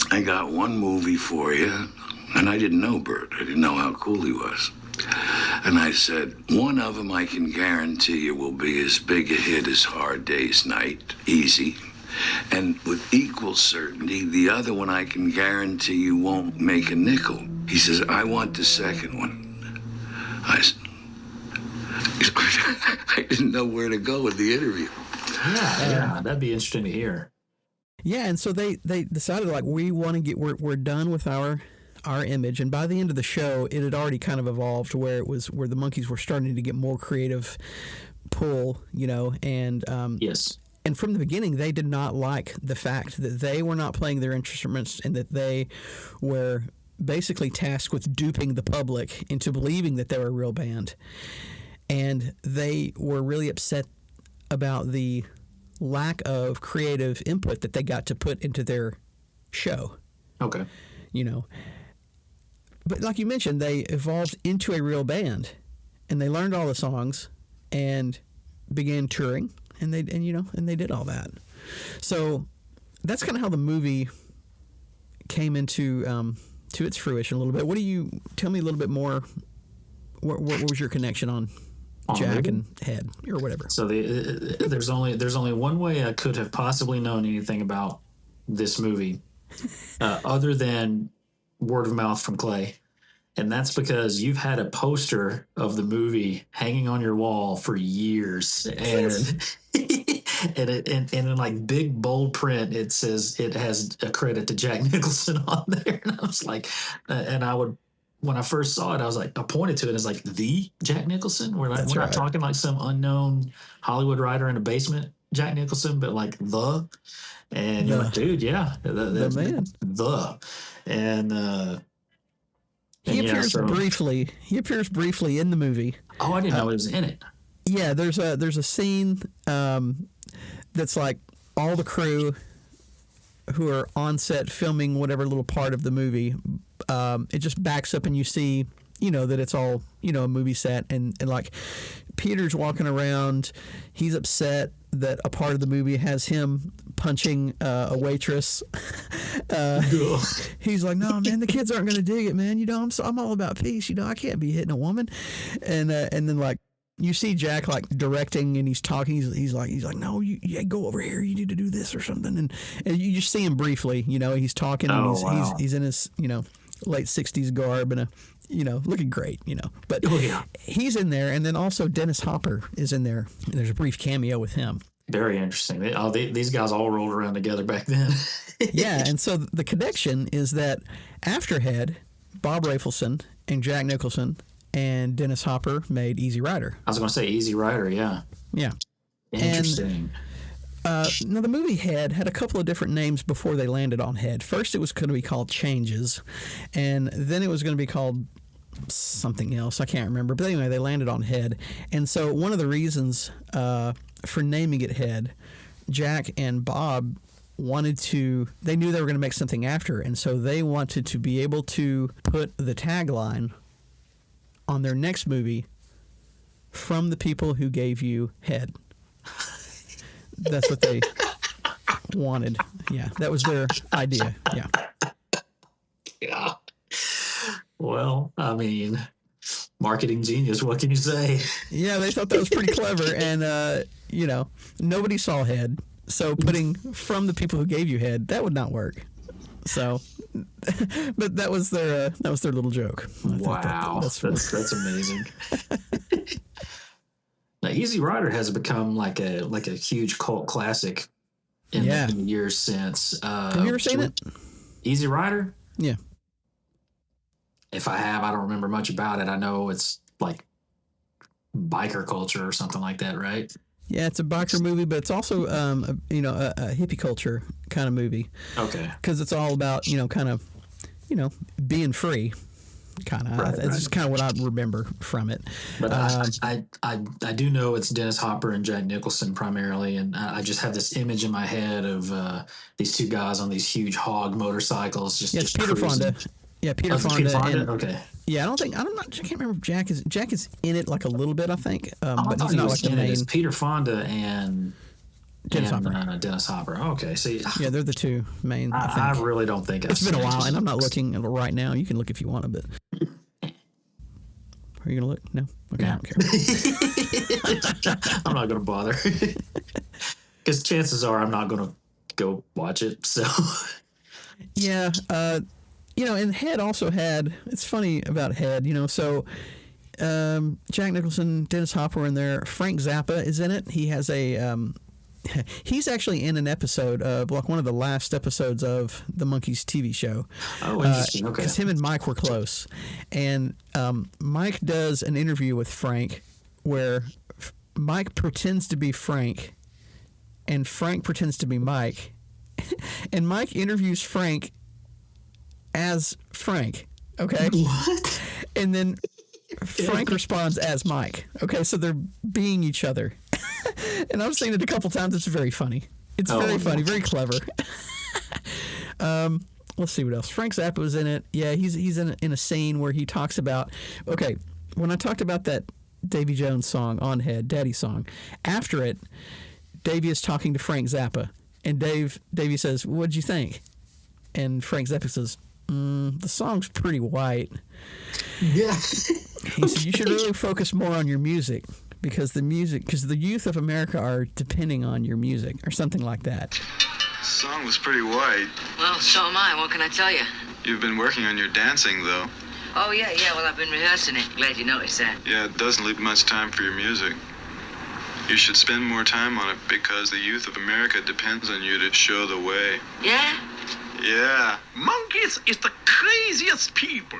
I got 1 movie for you. And I didn't know Bert. I didn't know how cool he was. And I said, one of them I can guarantee you will be as big a hit as Hard Day's Night. Easy. And with equal certainty, the other one I can guarantee you won't make a nickel. He says, I want the second one. I didn't know where to go with the interview. Yeah, that'd be interesting to hear. Yeah, and so they decided, like, we want to we're done with our image, and by the end of the show, it had already kind of evolved where the Monkees were starting to get more creative pull, and yes. And from the beginning, they did not like the fact that they were not playing their instruments and that they were basically tasked with duping the public into believing that they were a real band. And they were really upset about the lack of creative input that they got to put into their show. Okay. But like you mentioned, they evolved into a real band, and they learned all the songs and began touring, and they did all that. So that's kind of how the movie came into to its fruition a little bit. Tell me a little bit more? What was your connection on Jack and Head or whatever? So there's only one way I could have possibly known anything about this movie, other than word of mouth from Clay, and that's because you've had a poster of the movie hanging on your wall for years, and and in like big bold print it says it has a credit to Jack Nicholson on there, and I was like, when I first saw it, I pointed to it as like the Jack Nicholson. We're not talking like some unknown Hollywood writer in a basement Jack Nicholson, but like and you're like, dude, yeah, the man, and he appears briefly. He appears briefly in the movie. Oh, I didn't know he was in it. Yeah, there's a scene that's like all the crew who are on set filming whatever little part of the movie. It just backs up and you see, that it's all, a movie set. And like Peter's walking around. He's upset that a part of the movie has him punching a waitress. He's like, no, man, the kids aren't going to dig it, man. I'm all about peace. I can't be hitting a woman. And then like, you see Jack like directing and he's talking. He's like, no, you go over here. You need to do this or something. And you just see him briefly. He's talking and he's in his late 60s garb and looking great. But he's in there, and then also Dennis Hopper is in there. And there's a brief cameo with him. Very interesting. These guys all rolled around together back then. Yeah, and so the connection is that after Head, Bob Rafelson and Jack Nicholson and Dennis Hopper made Easy Rider. I was going to say Easy Rider, yeah. Yeah. Interesting. Now, the movie Head had a couple of different names before they landed on Head. First, it was going to be called Changes, and then it was going to be called something else. I can't remember. But anyway, they landed on Head. And so one of the reasons for naming it Head, Jack and Bob they knew they were going to make something after, and so they wanted to be able to put the tagline on their next movie, "From the people who gave you Head." That's what they wanted. Yeah, that was their idea. Yeah. Yeah. Well, I mean, marketing genius. What can you say? Yeah, they thought that was pretty clever, and nobody saw Head, so putting "From the people who gave you Head" that would not work. So, but that was their little joke. Wow, that's amazing. Now, Easy Rider has become like a huge cult classic in the years since. Have you ever seen it? Easy Rider? Yeah. If I have, I don't remember much about it. I know it's like biker culture or something like that, right? Yeah, it's a biker movie, but it's also a hippie culture kind of movie. Okay. Because it's all about being free. Kind of. Right, It's just kind of what I remember from it. But I do know it's Dennis Hopper and Jack Nicholson primarily, and I just have this image in my head of these two guys on these huge hog motorcycles. It's Peter Fonda. Yeah, Peter Fonda. Okay. Yeah, I can't remember if Jack is in it like a little bit, I think. But he's not like the main. It's Peter Fonda and Dennis Hopper. Dennis Hopper. Okay, see. Yeah, they're the two main. I really don't think it's been a while, and I'm not looking right now. You can look if you want a bit. Are you gonna look? No. Okay, yeah. I don't care. I'm not gonna bother because chances are I'm not gonna go watch it. So. Yeah, and Head also had. It's funny about Head, so. Jack Nicholson, Dennis Hopper in there. Frank Zappa is in it. He has a. He's actually in an episode of one of the last episodes of the Monkees TV show. Oh, interesting. Okay. Because him and Mike were close, and Mike does an interview with Frank where Mike pretends to be Frank, and Frank pretends to be Mike, and Mike interviews Frank as Frank. Okay. What? And then Frank responds as Mike. Okay, so they're being each other. And I've seen it a couple times. It's very funny. It's very funny, very clever. Let's see what else. Frank Zappa was in it. Yeah, he's in a scene where he talks about. Okay, when I talked about that Davy Jones song on Head, Daddy song, after it, Davy is talking to Frank Zappa, and Davy says, "What'd you think?" And Frank Zappa says, "The song's pretty white." Yeah. He said, "You should really focus more on your music." Because the youth of America are depending on your music, or something like that. The song was pretty white. Well, so am I. What can I tell you? You've been working on your dancing, though. Oh, yeah. Well, I've been rehearsing it. Glad you noticed that. Yeah, it doesn't leave much time for your music. You should spend more time on it because the youth of America depends on you to show the way. Yeah? Yeah. Monkees is the craziest people.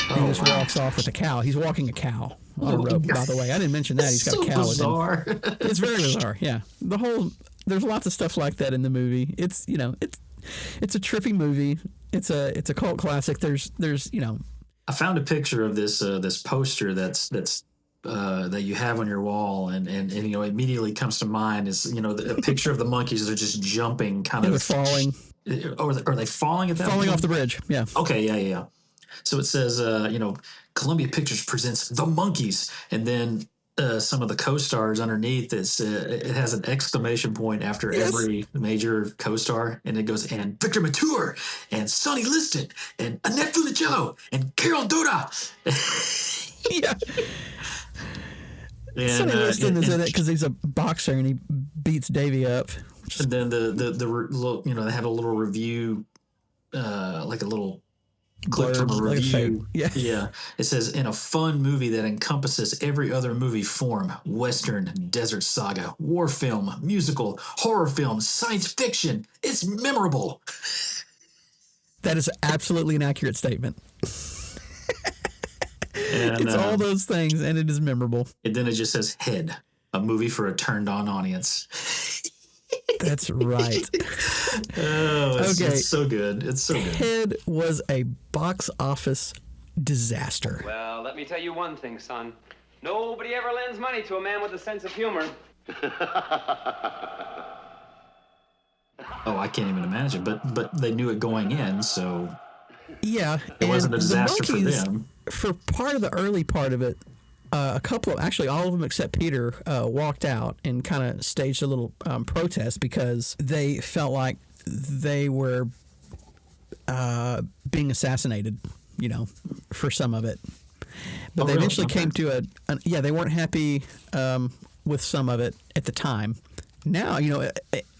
He just walks off with a cow. He's walking a cow on a rope, by the way. I didn't mention that. He's got a cow bizarre. with him. It's very bizarre, yeah. There's lots of stuff like that in the movie. It's a trippy movie. It's a cult classic. There's I found a picture of this poster that's that you have on your wall, and immediately comes to mind is a picture of the monkeys. They're just jumping, they're falling. Or are they falling at that falling point? Off the bridge? Yeah. Okay. Yeah. So it says, Columbia Pictures presents The Monkees, and then some of the co-stars underneath it has an exclamation point after every major co-star, and it goes, and Victor Mature, and Sonny Liston, and Annette Funicello, and Carol Dota. Yeah. Sonny Liston is in it because he's a boxer and he beats Davy up. And then they have a little review, like a little clip from a blurb, like review. yeah. It says, in a fun movie that encompasses every other movie form: Western, desert saga, war film, musical, horror film, science fiction. It's memorable. That is absolutely an accurate statement. And, it's all those things, and it is memorable. And then it just says Head, a movie for a turned-on audience. That's right. It's so good. It's so good. Head was a box office disaster. Well, let me tell you one thing, son. Nobody ever lends money to a man with a sense of humor. Oh, I can't even imagine. But they knew it going in, so yeah, it wasn't a disaster for them. For part of the early part of it, a couple of, actually all of them except Peter, walked out and kind of staged a little protest because they felt like they were being assassinated, for some of it. But they eventually came to they weren't happy with some of it at the time. Now,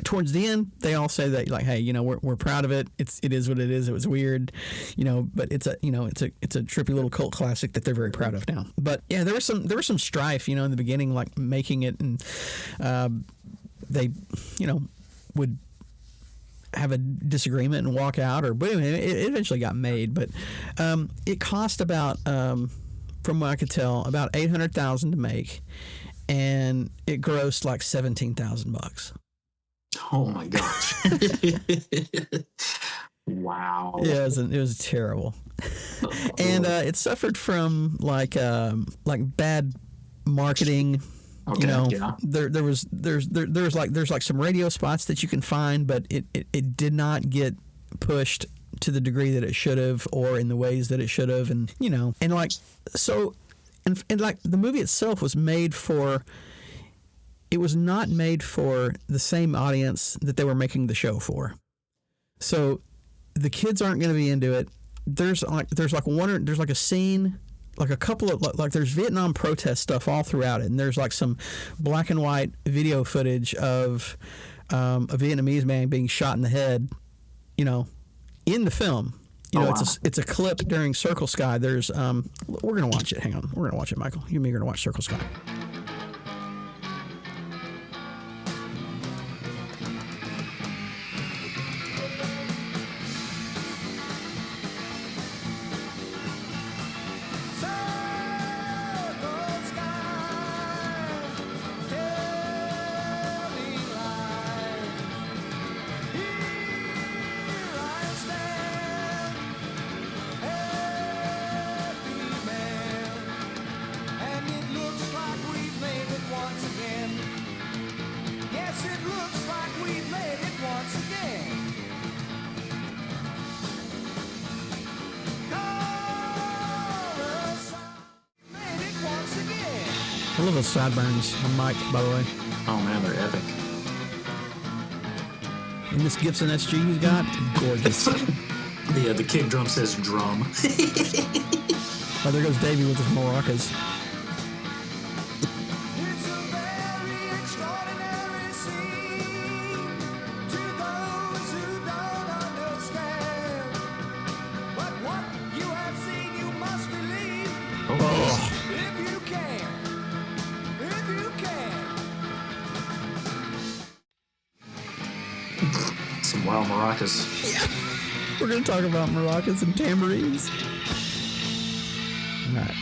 towards the end, they all say that, like, hey, we're proud of it. It is what it is. It was weird, but it's a trippy little cult classic that they're very proud of now. But yeah, there was some strife, in the beginning, like making it, and they, would have a disagreement and walk out, but anyway, it eventually got made. But it cost about, from what I could tell, about $800,000 to make. And it grossed like $17,000. Oh my gosh! Wow. Yeah, it was terrible, and it suffered from like bad marketing. Okay, there's like some radio spots that you can find, but it did not get pushed to the degree that it should have, or in the ways that it should have, and like so. And like the movie itself was not made for the same audience that they were making the show for. So the kids aren't going to be into it. There's like a scene, like a couple of, like there's Vietnam protest stuff all throughout it. And there's like some black and white video footage of a Vietnamese man being shot in the head, in the film. It's a clip during Circle Sky. There's we're gonna watch it. Hang on, we're gonna watch it, Michael. You and me are gonna watch Circle Sky. I love those sideburns on Mike, by the way. Oh man, they're epic. And this Gibson SG he's got, gorgeous. The kick drum says drum. Oh, there goes Davey with his maracas. Some wild maracas. Yeah. We're going to talk about maracas and tambourines. All right.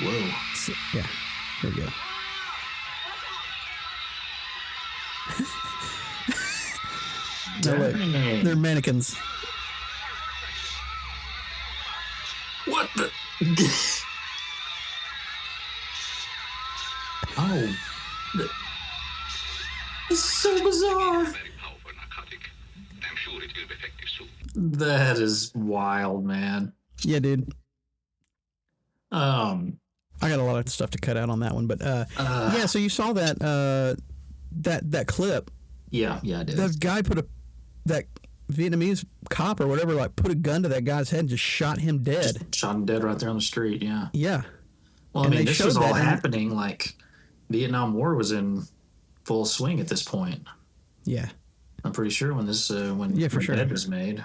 Whoa. So, yeah. Here we go. They're mannequins. What the? Oh. It's so bizarre. That is wild, man. Yeah, dude. I got a lot of stuff to cut out on that one, but yeah. So you saw that that clip? Yeah, I did. That guy that Vietnamese cop or whatever, like, put a gun to that guy's head and just shot him dead. Just shot him dead right there on the street. Yeah. Yeah. Well, and I mean, this was all happening like Vietnam War was in full swing at this point. Yeah. I'm pretty sure when this when for sure. Dead was made.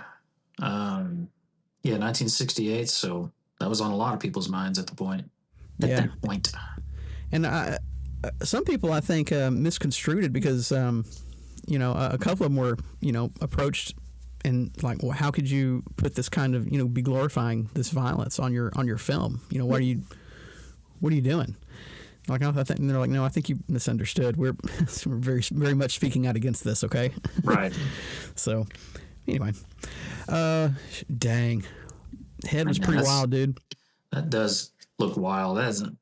Yeah, 1968. So that was on a lot of people's minds at that point. And some people, I think, misconstrued it because, a couple of them were, approached and like, well, how could you put this kind of, be glorifying this violence on your film? What are you doing? Like, I think, and they're like, no, I think you misunderstood. We're very, very much speaking out against this. Okay. Right. So anyway, dang, Head was pretty wild, dude. That does look wild. That isn't.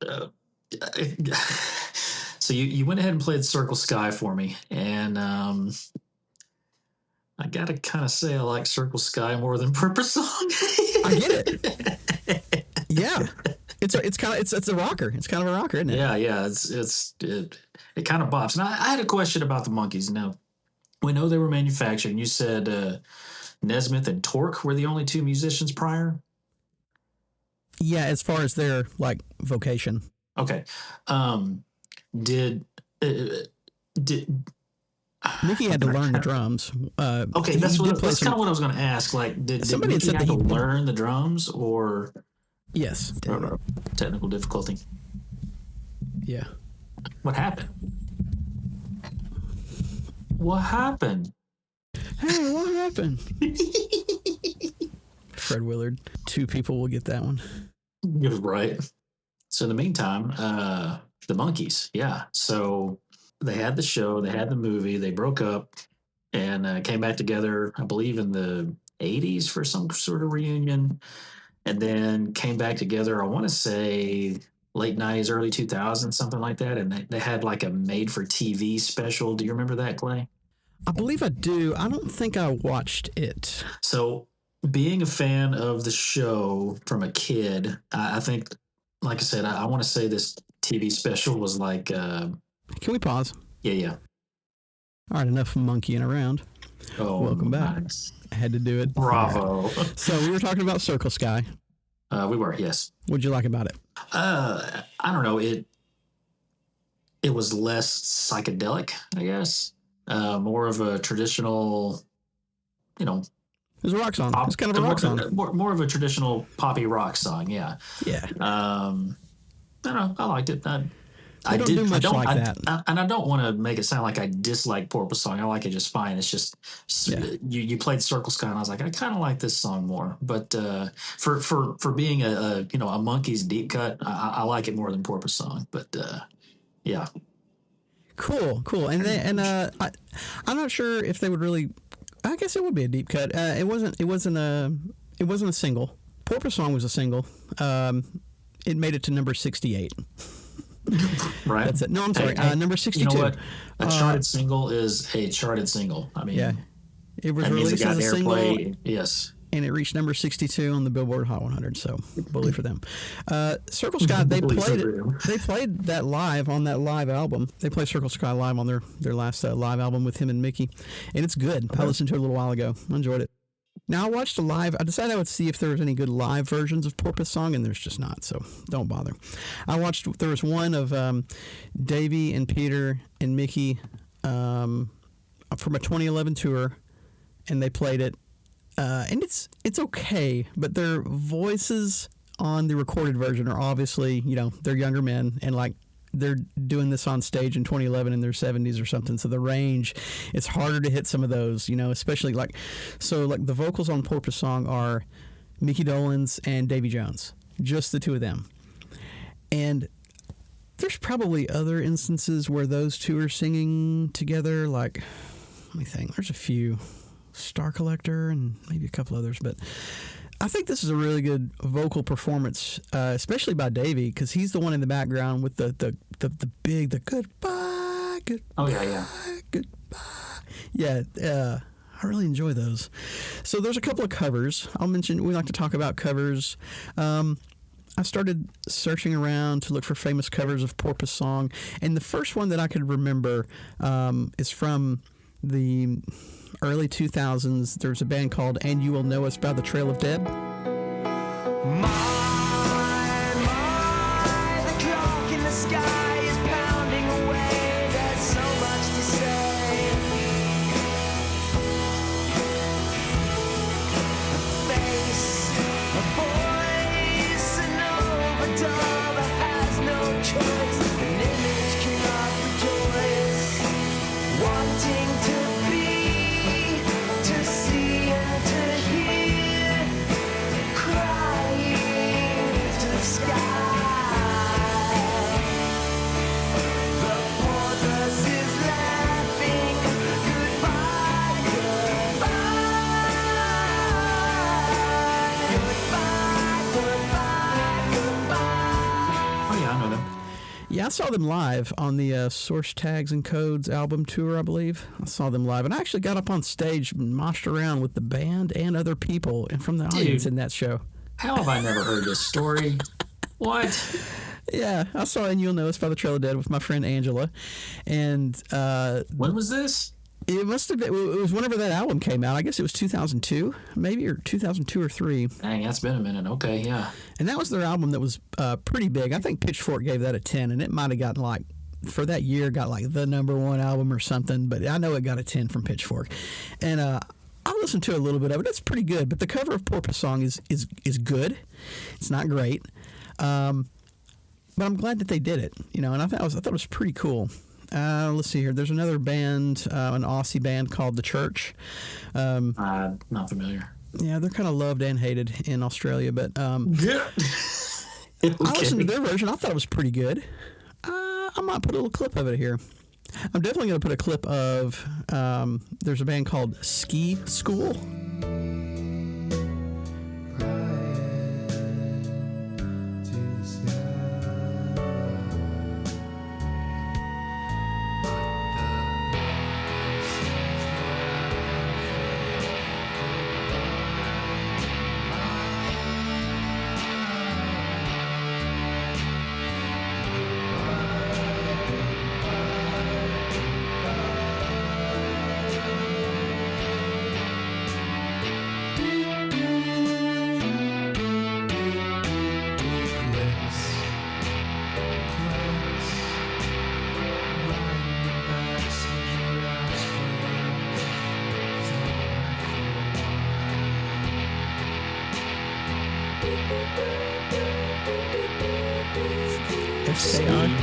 So you went ahead and played Circle Sky for me, and I gotta kind of say I like Circle Sky more than Porpoise Song. I get it. Yeah, it's a rocker. It's kind of a rocker, isn't it? Yeah. It kind of bops. And I had a question about the Monkees. Now, we know they were manufactured. You said Nesmith and Torque were the only two musicians prior. Yeah, as far as their like vocation. Okay. Did Mickey had to learn the drums? Okay, that's kind of what I was going to ask. Like, did Mickey have to learn the drums, or yes, technical difficulty? Yeah. What happened? What happened? Hey, what happened? Fred Willard. 2 people will get that one. Right. So in the meantime, the Monkees, yeah. So they had the show, they had the movie, they broke up and came back together, I believe, in the 80s for some sort of reunion, and then came back together, I want to say late 90s, early 2000s, something like that. And they had like a made-for-TV special. Do you remember that, Clay? I believe I do. I don't think I watched it. So being a fan of the show from a kid, I think, like I said, I want to say this TV special was like... Can we pause? Yeah. All right, enough monkeying around. Oh, welcome back. Nice. I had to do it. Bravo. Right. So we were talking about Circle Sky. We were, yes. What'd you like about it? I don't know. It was less psychedelic, I guess. More of a traditional, It was a rock song. It's kind of a rock song. More of a traditional poppy rock song, yeah. Yeah. I don't know. I liked it. I don't do much like that. And I don't want to make it sound like I dislike Porpoise Song. I like it just fine. It's just you played Circle Sky, and I was like, I kind of like this song more. But for being a Monkees deep cut, I like it more than Porpoise Song. But yeah. Cool. And I'm not sure if they would really. I guess it would be a deep cut. It wasn't a single. Porpoise Song was a single. It made it to number 68. Right. That's it. No, I'm sorry. Number 62. You know what? A charted single is a charted single. I mean, yeah. It was released as a single. Yes. And it reached number 62 on the Billboard Hot 100. So, bully for them. Circle Sky, they played it. They played that live on that live album. They played Circle Sky live on their last live album with him and Mickey. And it's good. Okay. I listened to it a little while ago. I enjoyed it. Now, I decided I would see if there was any good live versions of Porpoise Song, and there's just not, so don't bother. There was one of Davey and Peter and Mickey from a 2011 tour, and they played it, and it's okay, but their voices on the recorded version are obviously, they're younger men, and like, they're doing this on stage in 2011 in their 70s or something. So the range, it's harder to hit some of those, especially like the vocals on Porpoise Song are Mickey Dolenz and Davy Jones, just the two of them. And there's probably other instances where those two are singing together. Like, let me think, there's a few, Star Collector and maybe a couple others, but I think this is a really good vocal performance, especially by Davey, because he's the one in the background with the goodbye, oh yeah, goodbye. Yeah, I really enjoy those. So there's a couple of covers. I'll mention, we like to talk about covers. I started searching around to look for famous covers of Porpoise Song, and the first one that I could remember is from the early 2000s. There's a band called And You Will Know Us by the Trail of Dead. The clock in the sky is pounding away. There's so much to say. A face Yeah, I saw them live on the Source Tags and Codes album tour, I believe. I saw them live, and I actually got up on stage and moshed around with the band and other people and from the audience in that show. How have I never heard this story? What? Yeah, I saw And You'll Know Us by the Trail of Dead with my friend Angela. And when was this? It must have been, it was whenever that album came out. I guess it was 2002, maybe, or 2002 or 3. Dang, that's been a minute. Okay, yeah. And that was their album that was pretty big. I think Pitchfork gave that a 10, and it might have gotten like, for that year, got like the #1 album or something, but I know it got a 10 from Pitchfork. And I listened to a little bit of it. It's pretty good, but the cover of Porpoise Song is good. It's not great. But I'm glad that they did it, and I thought it was pretty cool. Let's see here. There's another band, an Aussie band called The Church. Not familiar. Yeah, they're kind of loved and hated in Australia, but yeah. I listened to their version. I thought it was pretty good. I might put a little clip of it here. I'm definitely going to put a clip of, there's a band called Ski School.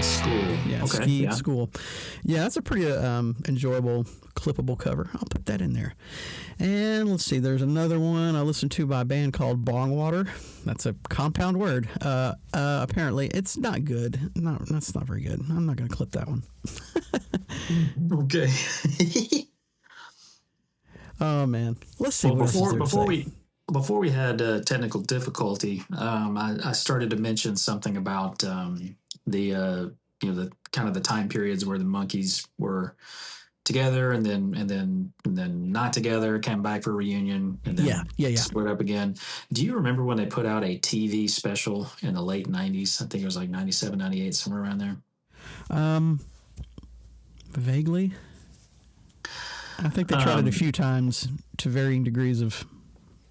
School. Yeah, okay, Ski School. Yeah, that's a pretty enjoyable, clippable cover. I'll put that in there. And let's see, there's another one I listened to by a band called Bongwater. That's a compound word. Apparently, it's not good. No, that's not very good. I'm not going to clip that one. Okay. Oh, man. Let's see. Well, before we had technical difficulty, I started to mention something about the kind of the time periods where the Monkees were together and then not together, came back for a reunion, and then split up again. Do you remember when they put out a TV special in the late 90s? I think it was like 97, 98, somewhere around there. Vaguely. I think they tried it a few times to varying degrees of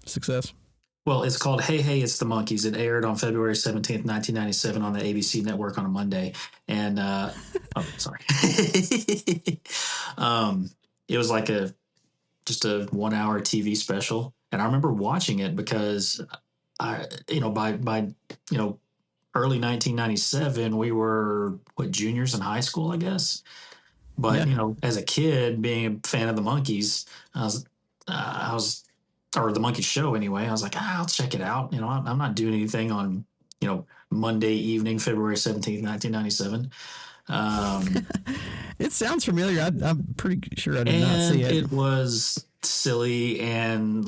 success. Well, it's called Hey, Hey, It's the Monkees. It aired on February 17th, 1997 on the ABC network on a Monday. And, sorry. It was like just a 1-hour TV special. And I remember watching it because by early 1997, we were, juniors in high school, I guess. But, as a kid, being a fan of the Monkees, I was or the Monkees show anyway. I was like, I'll check it out. I'm not doing anything on, Monday evening, February 17th, 1997. It sounds familiar. I'm pretty sure I did not see it. It was silly and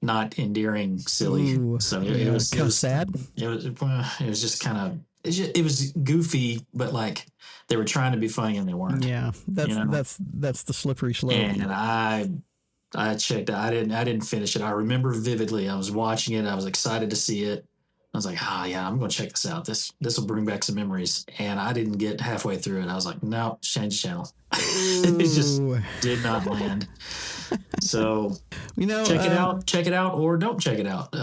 not endearing silly. Ooh, so it was kind of sad. It was just kind of, it was goofy, but they were trying to be funny and they weren't. Yeah. That's the slippery slope. And I checked out. I didn't finish it. I remember vividly. I was watching it. I was excited to see it. I was like, I'm going to check this out. This will bring back some memories. And I didn't get halfway through it. I was like, no, change channel. It just did not land. So, check it out or don't check it out.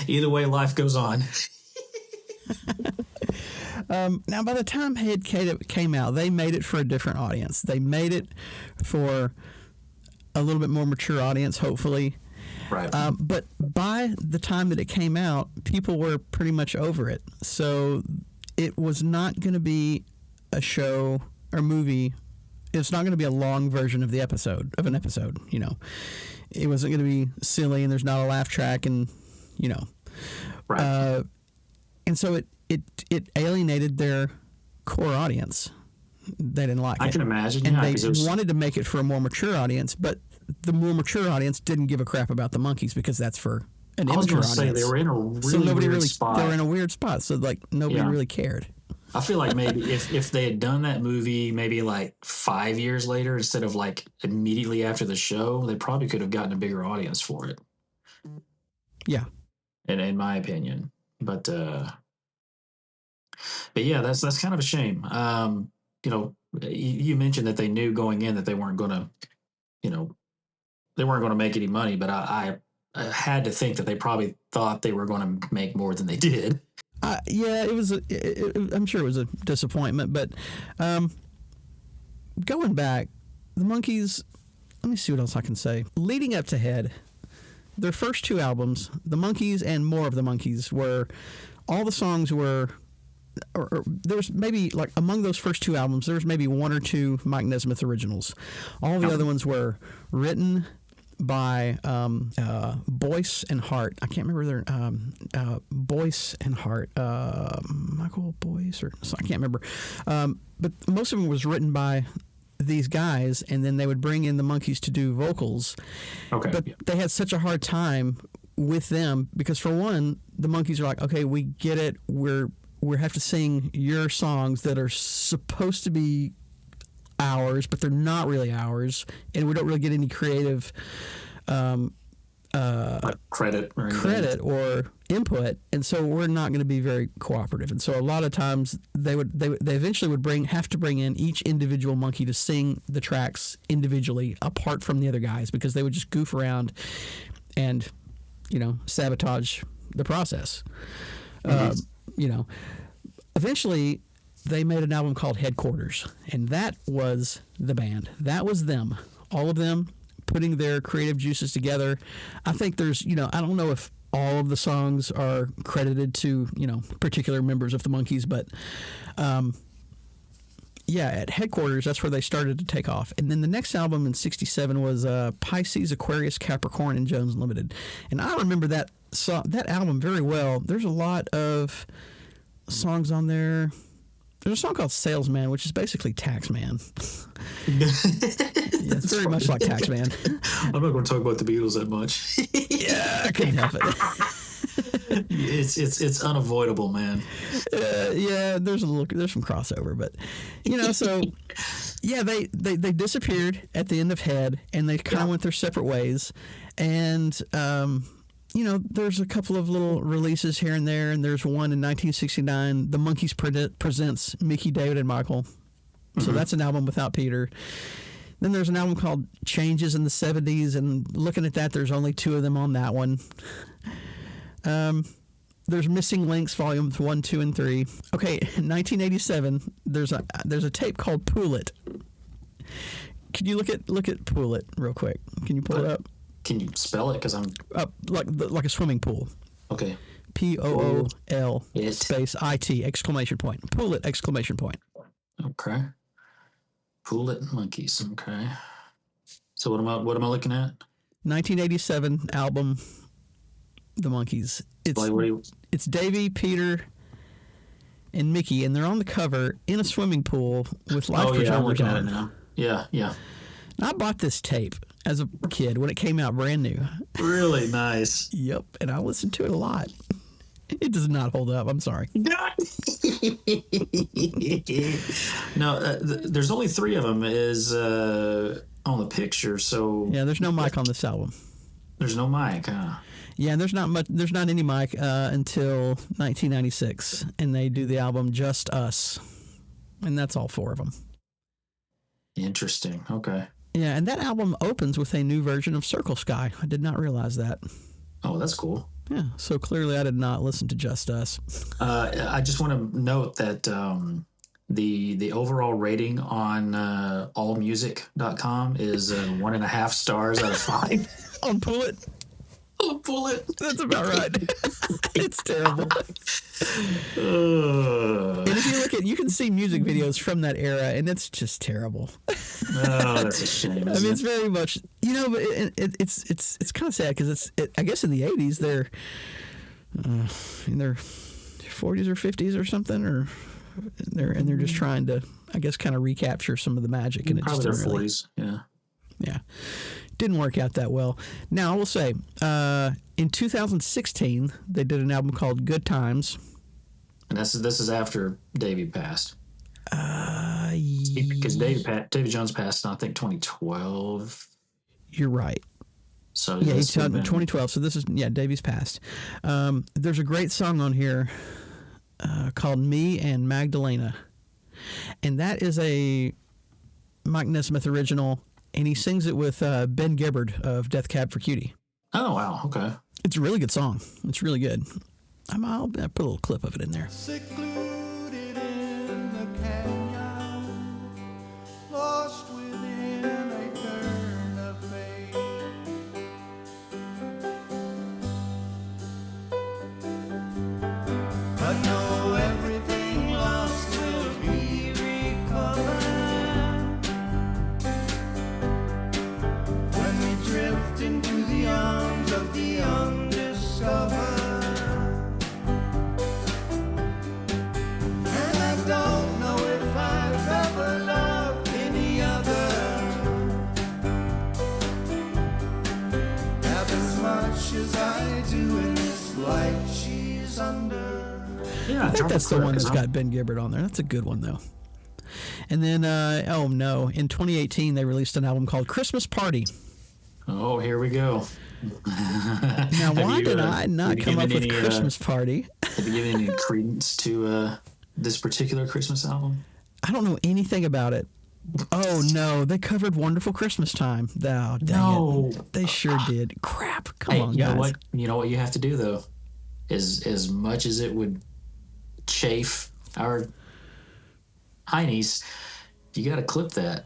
Either way, life goes on. Now, by the time Head came out, they made it for a different audience. They made it for a little bit more mature audience, hopefully. Right. But by the time that it came out, people were pretty much over it. So it was not going to be a show or movie. It's not going to be a long version of an episode. It wasn't going to be silly and there's not a laugh track and. Right. And so it alienated their core audience. They didn't like it. I can imagine. And they wanted to make it for a more mature audience, but the more mature audience didn't give a crap about the Monkees because that's for an immature audience. They were in a really weird spot. They were in a weird spot, so nobody really cared. I feel like maybe if they had done that movie maybe like 5 years later instead of like immediately after the show, they probably could have gotten a bigger audience for it. Yeah. In my opinion. But yeah, that's kind of a shame. You mentioned that they knew going in that they weren't going to, they weren't going to make any money, but I had to think that they probably thought they were going to make more than they did. Yeah, it was. I'm sure it was a disappointment, but going back, the Monkees. Let me see what else I can say. Leading up to Head, their first two albums, the Monkees and More of the Monkees, were all the songs were. Or there's maybe like among those first two albums, there's maybe one or two Mike Nesmith originals. All the other ones were written by Boyce and Hart. I can't remember their Boyce and Hart. Michael Boyce or I can't remember. But most of them was written by these guys, and then they would bring in the Monkees to do vocals. Okay. But they had such a hard time with them because, for one, the Monkees are like, okay, we get it. We have to sing your songs that are supposed to be ours, but they're not really ours, and we don't really get any creative credit or input, and so we're not going to be very cooperative. And so a lot of times they eventually would have to bring in each individual Monkee to sing the tracks individually, apart from the other guys, because they would just goof around and sabotage the process. Eventually they made an album called Headquarters, and that was the band. That was them, all of them putting their creative juices together. I think there's, I don't know if all of the songs are credited to, particular members of the Monkees, but at Headquarters, that's where they started to take off. And then the next album in '67 was Pisces, Aquarius, Capricorn, and Jones Limited. And I remember that album very well. There's a lot of songs on there. There's a song called Salesman, which is basically Taxman. It's very much like Taxman. I'm not going to talk about the Beatles that much. Yeah, I couldn't help it. It's unavoidable, man. There's some crossover, but so they disappeared at the end of Head, and they kind of went their separate ways, and there's a couple of little releases here and there, and there's one in 1969, The Monkees Presents Mickey, David, and Michael. So that's an album without Peter. Then there's an album called Changes in the 70s, and looking at that, there's only two of them on that one. There's Missing Links Volumes 1, 2, and 3. Okay, in 1987, there's a tape called Pool It. Can you look at Pool It real quick? Can you pull it up? Can you spell it? Because I'm like a swimming pool. Okay. POOL space IT exclamation point. Pool It exclamation point. Okay. Pool It Monkees. Okay. So what am I looking at? 1987 album, The Monkees. It's Davey, Peter, and Mickey, and they're on the cover in a swimming pool with life preservers I'm looking on. at it now. Yeah. I bought this tape as a kid when it came out brand new. Really nice. Yep, and I listened to it a lot. It does not hold up. I'm sorry. No, there's only 3 of them is on the picture. So yeah, there's no mic on this album. There's no mic, huh? Yeah, and there's not any mic until 1996, and they do the album Just Us, and that's all 4 of them. Interesting. Okay. Yeah, and that album opens with a new version of Circle Sky. I did not realize that. Oh, that's cool. Yeah, so clearly I did not listen to Just Us. I just want to note that the overall rating on allmusic.com is 1.5 stars out of 5. On Pool It? On Pool It. That's about right. It's terrible. And if you look you can see music videos from that era, and it's just terrible. Oh, that's a shame. I mean, it's very much, but it's kind of sad because I guess in the 80s they're in their 40s or 50s or something, or they're just trying to, I guess, kind of recapture some of the magic, and it probably just their really, 40s. Yeah. Didn't work out that well. Now I will say, in 2016 they did an album called Good Times. And this is after Davy passed. Because Davy Jones passed in, I think, 2012. You're right. So yeah, he's in 2012. So this is Davy's passed. There's a great song on here called "Me and Magdalena," and that is a Mike Nesmith original, and he sings it with Ben Gibbard of Death Cab for Cutie. Oh wow, okay. It's a really good song. It's really good. I'll put a little clip of it in there. Secluded in the canyon, lost within a turn of fate. But no, everything lost will be recovered when we drift into the arms of the undiscovered. Don't know if I've ever loved any other half as much as I do in this light she's under. Yeah, I think that's the one that's got Ben Gibbard on there. That's a good one, though. And then, in 2018, they released an album called Christmas Party. Oh, here we go. Now, why did I not come up with Christmas Party? Have you given any credence to this particular Christmas album? I don't know anything about it. Oh, no. They covered Wonderful Christmastime. Oh, dang it. They sure did. Crap. Come on, guys. You know what you have to do, though? Is as much as it would chafe our heinies, you got to clip that.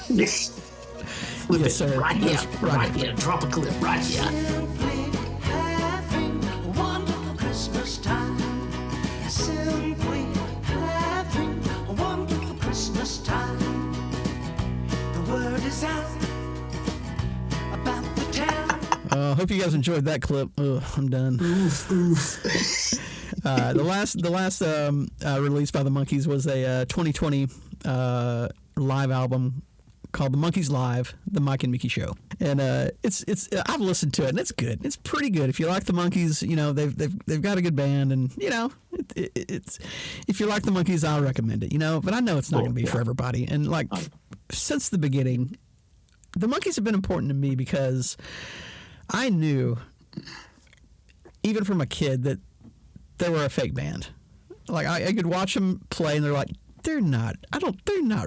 Clip it sir. Right here. Right here. Drop a clip right here. Simply having a wonderful Christmas time. Simply having a wonderful Christmas time. The word is out about the town. Hope you guys enjoyed that clip. Ugh, I'm done. The last release by the Monkees was a 2020 live album called The Monkees Live, The Mike and Mickey Show. And it's I've listened to it, and it's good. It's pretty good. If you like the Monkees, they've got a good band, and it's if you like the Monkees, I'll recommend it. But I know it's not going to be for everybody. And since the beginning, the Monkees have been important to me because I knew, even from a kid, that they were a fake band. Like I could watch them play, and they're like, they're not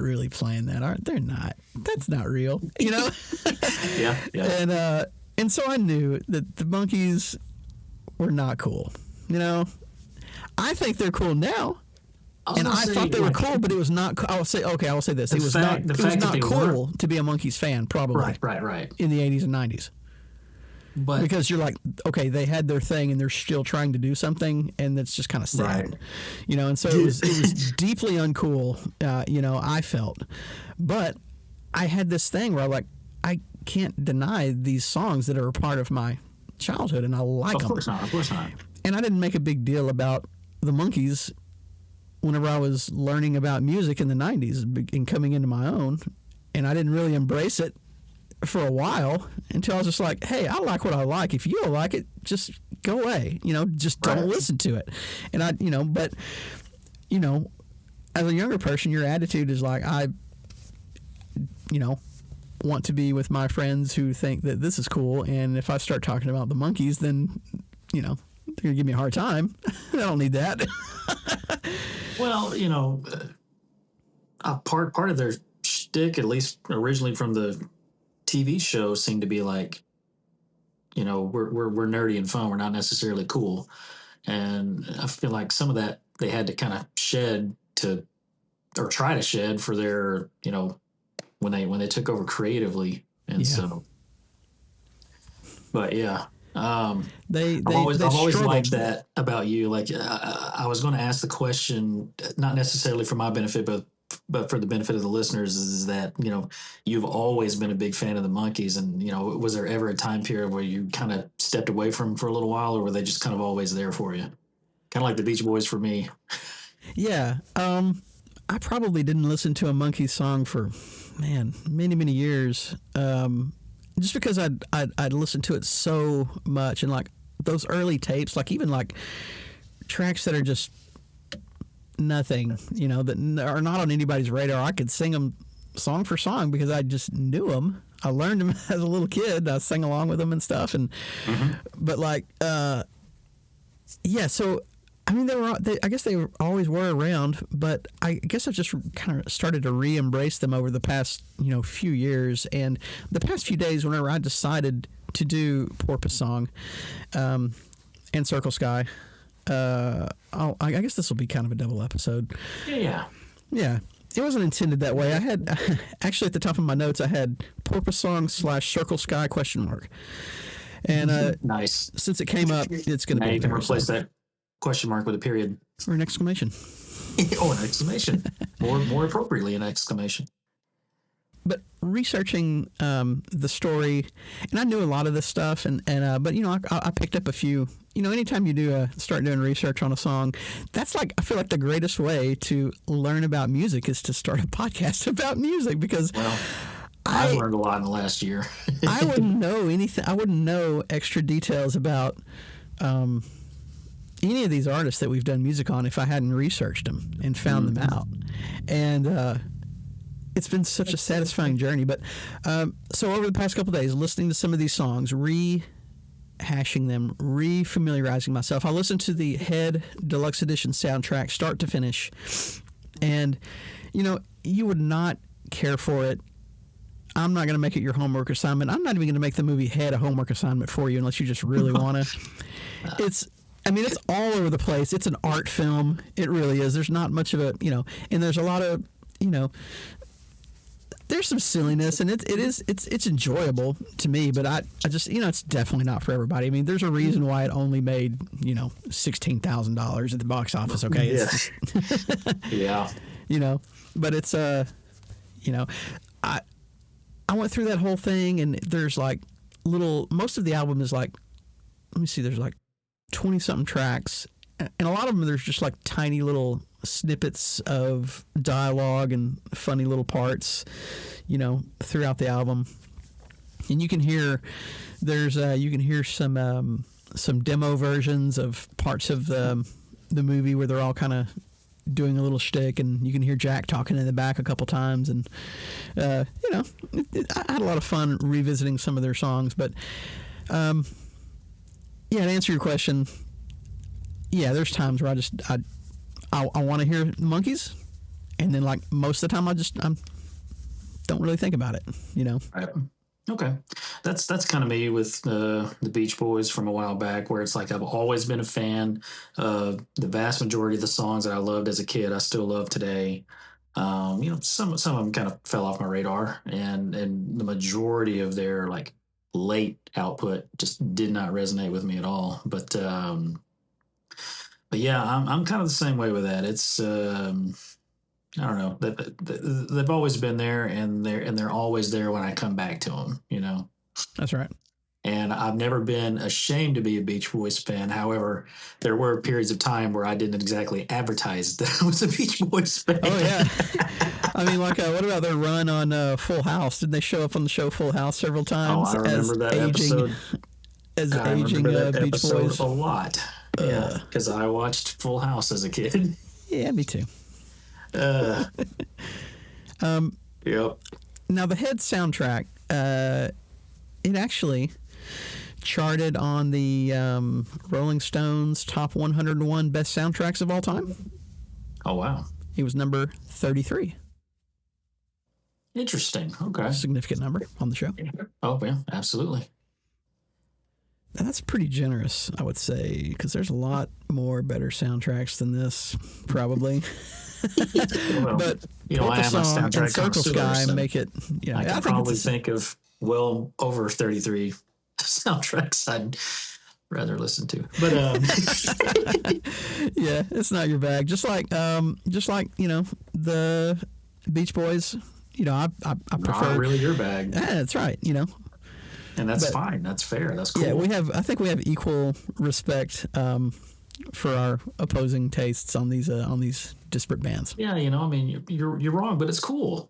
really playing that, aren't they? They're not. That's not real, Yeah. And so I knew that the Monkees were not cool. I think they're cool now. And I thought they were cool, but it was not. I will say this: it was not cool to be a Monkees fan, probably. Right. In the 80s and 90s. But because you're like, okay, they had their thing and they're still trying to do something, and that's just kind of sad, And so it was deeply uncool, I felt. But I had this thing where I can't deny these songs that are a part of my childhood, and I like them. Of course not. And I didn't make a big deal about the Monkees whenever I was learning about music in the 90s and coming into my own, and I didn't really embrace it for a while until I was just like, hey, I like what I like. If you don't like it, just go away. Just don't listen to it. And as a younger person, your attitude is like, I want to be with my friends who think that this is cool. And if I start talking about the Monkees, then, they're going to give me a hard time. I don't need that. Well, part of their shtick, at least originally from the TV show, seemed to be like, we're nerdy and fun. We're not necessarily cool. And I feel like some of that they had to kind of try to shed for their, when they took over creatively. And so, but yeah. I've always liked that about you. Like, I was going to ask the question, not necessarily for my benefit, but for the benefit of the listeners, is that, you've always been a big fan of the Monkees. And, was there ever a time period where you kind of stepped away from them for a little while, or were they just kind of always there for you? Kind of like the Beach Boys for me. Yeah. I probably didn't listen to a Monkees song for, many, many years. Just because I'd listened to it so much, and like those early tapes, like even like tracks that are just nothing, that are not on anybody's radar. I could sing them song for song because I just knew them. I learned them as a little kid. I sang along with them and stuff. And but so I mean, I guess they always were around, but I guess I've just kind of started to re-embrace them over the past, few years. And the past few days, whenever I decided to do Porpoise Song and Circle Sky, I guess this will be kind of a double episode. Yeah. It wasn't intended that way. I had, actually at the top of my notes, I had Porpoise Song / Circle Sky ? And nice. Since it came up, it's going to be. Now you can replace that question mark with a period. Or an exclamation. Oh, an exclamation. More appropriately, an exclamation. But researching the story, and I knew a lot of this stuff, but I picked up a few. Anytime you start doing research on a song, that's I feel like the greatest way to learn about music is to start a podcast about music, because I've learned a lot in the last year. I wouldn't know anything. I wouldn't know extra details about any of these artists that we've done music on if I hadn't researched them and found them out. And it's been such a satisfying journey. But so over the past couple of days, listening to some of these songs, rehashing them, re-familiarizing myself. I listened to the Head Deluxe Edition soundtrack start to finish. And, you would not care for it. I'm not going to make it your homework assignment. I'm not even going to make the movie Head a homework assignment for you unless you just really want to. It's all over the place. It's an art film. It really is. There's not much of a, and there's a lot of, there's some silliness, and it's enjoyable to me, but I just, it's definitely not for everybody. I mean, there's a reason why it only made, $16,000 at the box office. Okay. It's just, yeah. But it's, I went through that whole thing, and there's most of the album is let me see, there's 20-something tracks, and a lot of them there's just tiny little snippets of dialogue and funny little parts, throughout the album. And you can hear some demo versions of parts of the movie where they're all kind of doing a little shtick, and you can hear Jack talking in the back a couple times, and I had a lot of fun revisiting some of their songs. But to answer your question, there's times where I want to hear the Monkees, and then most of the time I don't really think about it. Right. Okay, that's kind of me with the Beach Boys from a while back, where it's I've always been a fan of the vast majority of the songs that I loved as a kid. I still love today. Some of them kind of fell off my radar, and the majority of their late output just did not resonate with me at all. But yeah, I'm kind of the same way with that. It's I don't know. They've always been there, and they're always there when I come back to them. That's right. And I've never been ashamed to be a Beach Boys fan. However, there were periods of time where I didn't exactly advertise that I was a Beach Boys fan. Oh yeah. I mean, what about their run on Full House? Did they show up on the show Full House several times? Oh, I remember that episode. I remember that Beach episode Boys a lot. Yeah, because I watched Full House as a kid. Yeah, me too. Yep. Now the Head soundtrack, it actually charted on the Rolling Stones top 101 best soundtracks of all time. Oh wow! It was number 33. Interesting. Okay. Significant number on the show. Oh yeah, absolutely. And that's pretty generous, I would say, because there's a lot more better soundtracks than this, probably. But I am a soundtrack and Circle Sky make it. I can probably think of well over 33 soundtracks I'd rather listen to. But yeah, it's not your bag. Just like the Beach Boys. I prefer not really your bag. Yeah, that's right. And that's fine. That's fair. That's cool. Yeah, I think we have equal respect for our opposing tastes on these disparate bands. Yeah, I mean, you're wrong, but it's cool.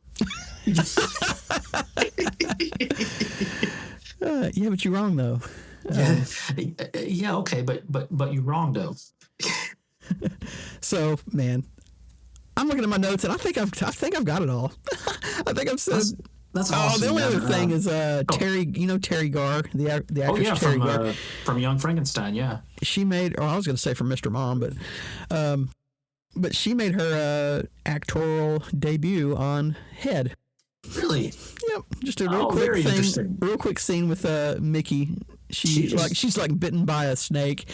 Yeah, but you're wrong though. Yeah, okay, but you're wrong though. So, man, I'm looking at my notes, and I think I've got it all. I think I've said. That's awesome. The only other thing is Terry. You know Terry Garr, the actress Terry Garr from Young Frankenstein. Yeah, she made. Or I was going to say from Mr. Mom, but she made her actorial debut on Head. Really? Yep. Just a real quick scene with Mickey. She's like bitten by a snake,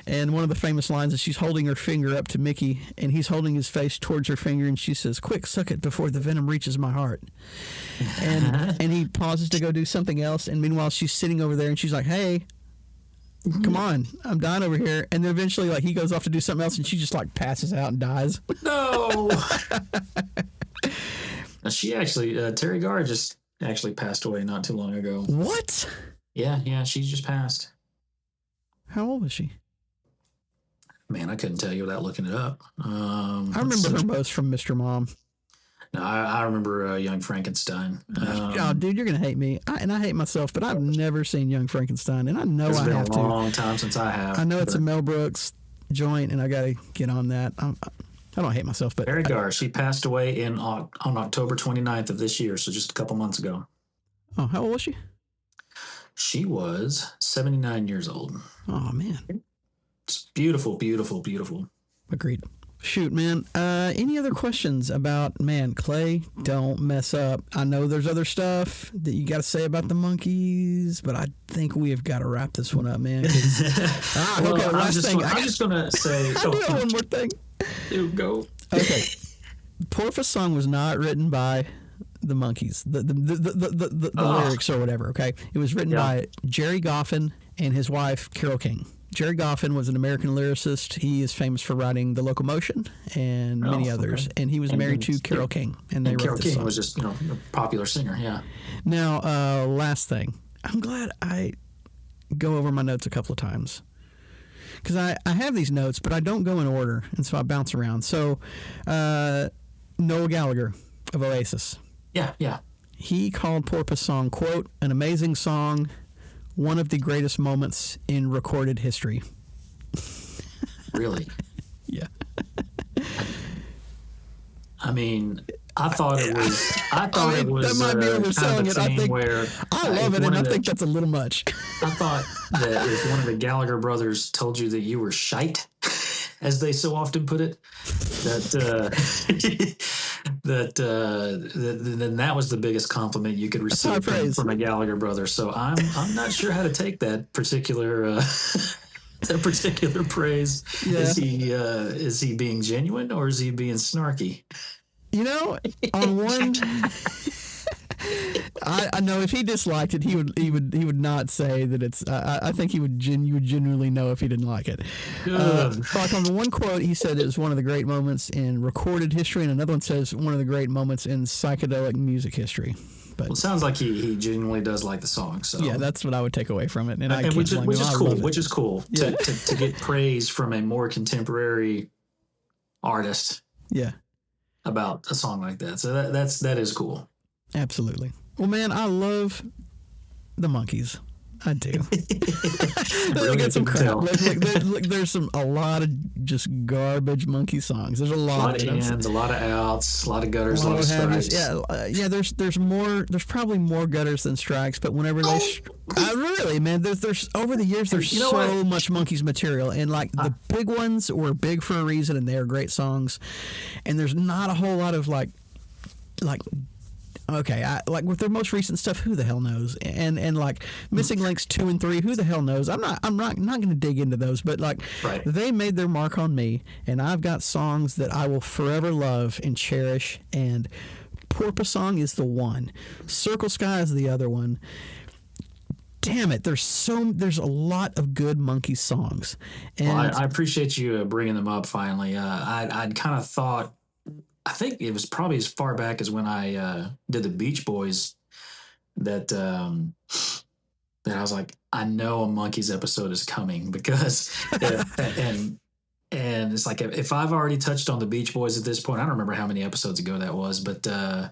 and one of the famous lines is she's holding her finger up to Mickey, and he's holding his face towards her finger, and she says, "Quick, suck it before the venom reaches my heart." And he pauses to go do something else, and meanwhile she's sitting over there, and she's like, "Hey, come on, I'm dying over here." And then eventually, like, he goes off to do something else, and she just like passes out and dies. No. She actually, Terry Garr just actually passed away not too long ago. What? Yeah, she just passed. How old was she? Man, I couldn't tell you without looking it up. I remember her most from Mr. Mom. No, I remember Young Frankenstein. Oh, dude, you're gonna hate me, and I hate myself, but I've never seen Young Frankenstein, and I know I have to. It's been a long time since I have. I know it's a Mel Brooks joint, and I gotta get on that. I don't hate myself, but Terry Garr, she passed away on October 29th of this year, so just a couple months ago. Oh, how old was she? She was 79 years old. Oh, man. It's beautiful, beautiful, beautiful. Agreed. Shoot, man. Any other questions about, Clay, don't mess up. I know there's other stuff that you got to say about the Monkees, but I think we have got to wrap this one up, man. Okay, last thing. I'm just going to say... I do have one more thing. Dude, go. Okay. Porpoise Song was not written by the Monkees, the lyrics or whatever, okay? It was written by Jerry Goffin and his wife, Carole King. Jerry Goffin was an American lyricist. He is famous for writing The Locomotion and many others. Okay. And he was married to Carole King. And they wrote this song. Carole King was just, a popular singer, yeah. Now, last thing. I'm glad I go over my notes a couple of times. Because I have these notes, but I don't go in order, and so I bounce around. So, Noel Gallagher of Oasis. Yeah. He called Porpoise Song, quote, an amazing song, one of the greatest moments in recorded history. Really? Yeah. I mean, I thought it was. That might be overselling it. I love it, and I think that's a little much. I thought that if one of the Gallagher brothers told you that you were shite, as they so often put it, then that was the biggest compliment you could receive from a Gallagher brother. So I'm not sure how to take that particular praise. Yeah. Is he being genuine or is he being snarky? On one, I know if he disliked it, he would not say that it's. I think you would genuinely know if he didn't like it. Like on the one quote, he said it was one of the great moments in recorded history, and another one says one of the great moments in psychedelic music history. But it sounds like he genuinely does like the song. So yeah, that's what I would take away from it, which is cool to get praise from a more contemporary artist. Yeah. About a song like that. So that is cool. Absolutely. Well, man, I love the Monkees. I do. They get some crap. There's a lot of just garbage Monkey songs. There's a lot of ins, a lot of outs, a lot of gutters, a lot of strikes. Yeah. There's more. There's probably more gutters than strikes. But whenever really, man, there's over the years there's so much Monkees material, and the big ones were big for a reason, and they are great songs. And there's not a whole lot of like. Okay, with their most recent stuff, who the hell knows? And like Missing Links 2 and 3, who the hell knows? I'm not going to dig into those, but they made their mark on me, and I've got songs that I will forever love and cherish. And Porpoise Song is the one. Circle Sky is the other one. Damn it! There's a lot of good Monkees songs. And I appreciate you bringing them up. Finally, I'd kind of thought. I think it was probably as far back as when I did the Beach Boys that I was like, I know a Monkees episode is coming because and it's like if I've already touched on the Beach Boys at this point, I don't remember how many episodes ago that was, but I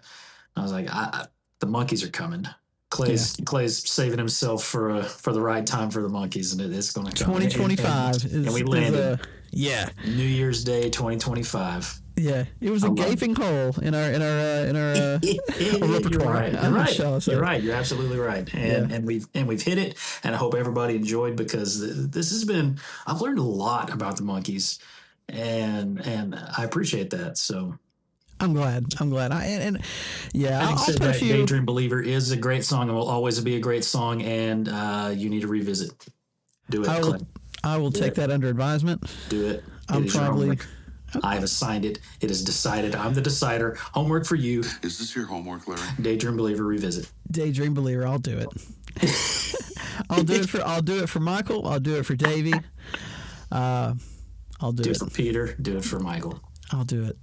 was like, the Monkees are coming. Clay's saving himself for the right time for the Monkees, and it's going to come. 2025, and we landed. Yeah, New Year's Day 2025. Yeah, it was a gaping hole in our repertoire. You're right. You're absolutely right. And we've hit it. And I hope everybody enjoyed, because this has been. I've learned a lot about the Monkees, and I appreciate that. So I'm glad. I'll said put a that few. Daydream Believer is a great song and will always be a great song. And you need to revisit. Do it, Clay. I will take that under advisement. Do it. I'm probably. I've assigned it. It is decided. I'm the decider. Homework for you. Is this your homework, Larry? Daydream Believer revisit. Daydream Believer. I'll do it. I'll do it for Michael. I'll do it for Davey. I'll do it for Peter. Do it for Michael. I'll do it.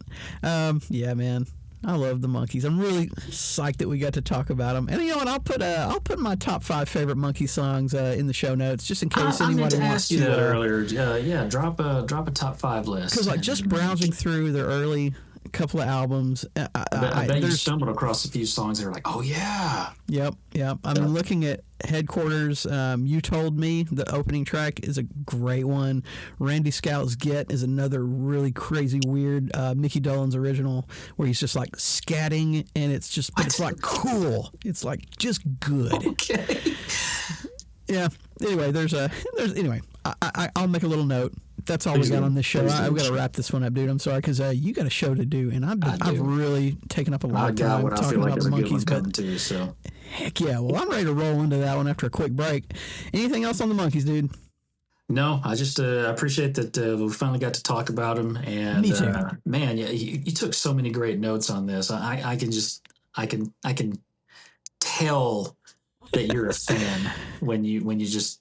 Yeah, man. I love the Monkees. I'm really psyched that we got to talk about them. And you know what? I'll put my top 5 favorite Monkee songs in the show notes, just in case anybody wants to. I asked you that earlier. Drop a top 5 list. Because just browsing through their early couple of albums, I bet you stumbled across a few songs that are like, oh yeah. Yep. I'm looking at Headquarters. You Told Me, the opening track, is a great one. Randy Scouse Git is another really crazy, weird Mickey Dolenz original where he's just like scatting, and it's like cool. It's like just good. Okay. Yeah. Anyway, I'll make a little note. That's all we got on this show. I've got to wrap this one up, dude. I'm sorry, because you got a show to do, and I've really taken up a lot of time talking about the Monkees. But heck yeah, well, I'm ready to roll into that one after a quick break. Anything else on the Monkees, dude? No, I just appreciate that we finally got to talk about them. And me too. Man, you took so many great notes on this. I can tell that you're a fan when you just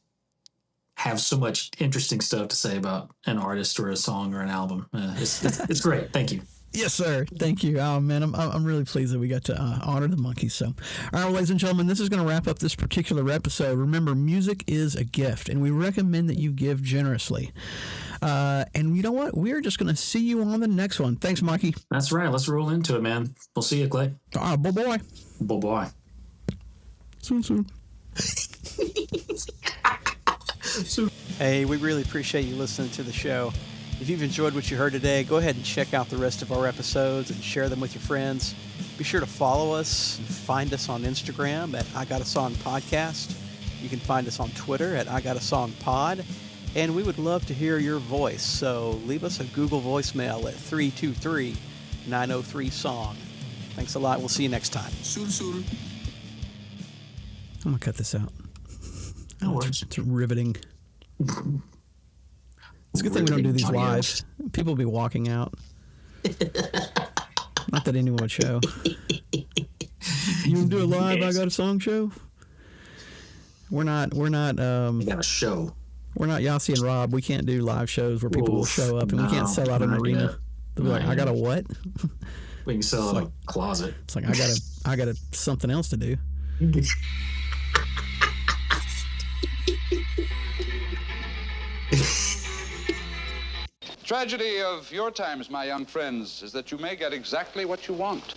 have so much interesting stuff to say about an artist or a song or an album. It's great. Thank you. Yes, sir. Thank you. Oh, man, I'm really pleased that we got to honor the Monkees. So, all right, ladies and gentlemen, this is going to wrap up this particular episode. Remember, music is a gift, and we recommend that you give generously. And you know what? We're just going to see you on the next one. Thanks, Mikey. That's right. Let's roll into it, man. We'll see you, Clay. All right, bye-bye. Bye-bye. Soon. Hey, we really appreciate you listening to the show. If you've enjoyed what you heard today, go ahead and check out the rest of our episodes and share them with your friends. Be sure to follow us and find us on Instagram at I Got a Song Podcast. You can find us on Twitter at I Got a Song Pod. And we would love to hear your voice, so leave us a Google voicemail at 323-903-SONG. Thanks a lot. We'll see you next time. Soon. I'm going to cut this out. No worries. It's riveting. It's a good thing we don't do these live. People will be walking out. Not that anyone would show. You want to do a live I Got a Song show? We're not. We got a show. We're not Yossi and Rob. We can't do live shows where people will show up, and we can't sell out an arena. They'll be like, I got a what? We can sell out a closet. It's like I got something else to do. Tragedy of your times, my young friends, is that you may get exactly what you want.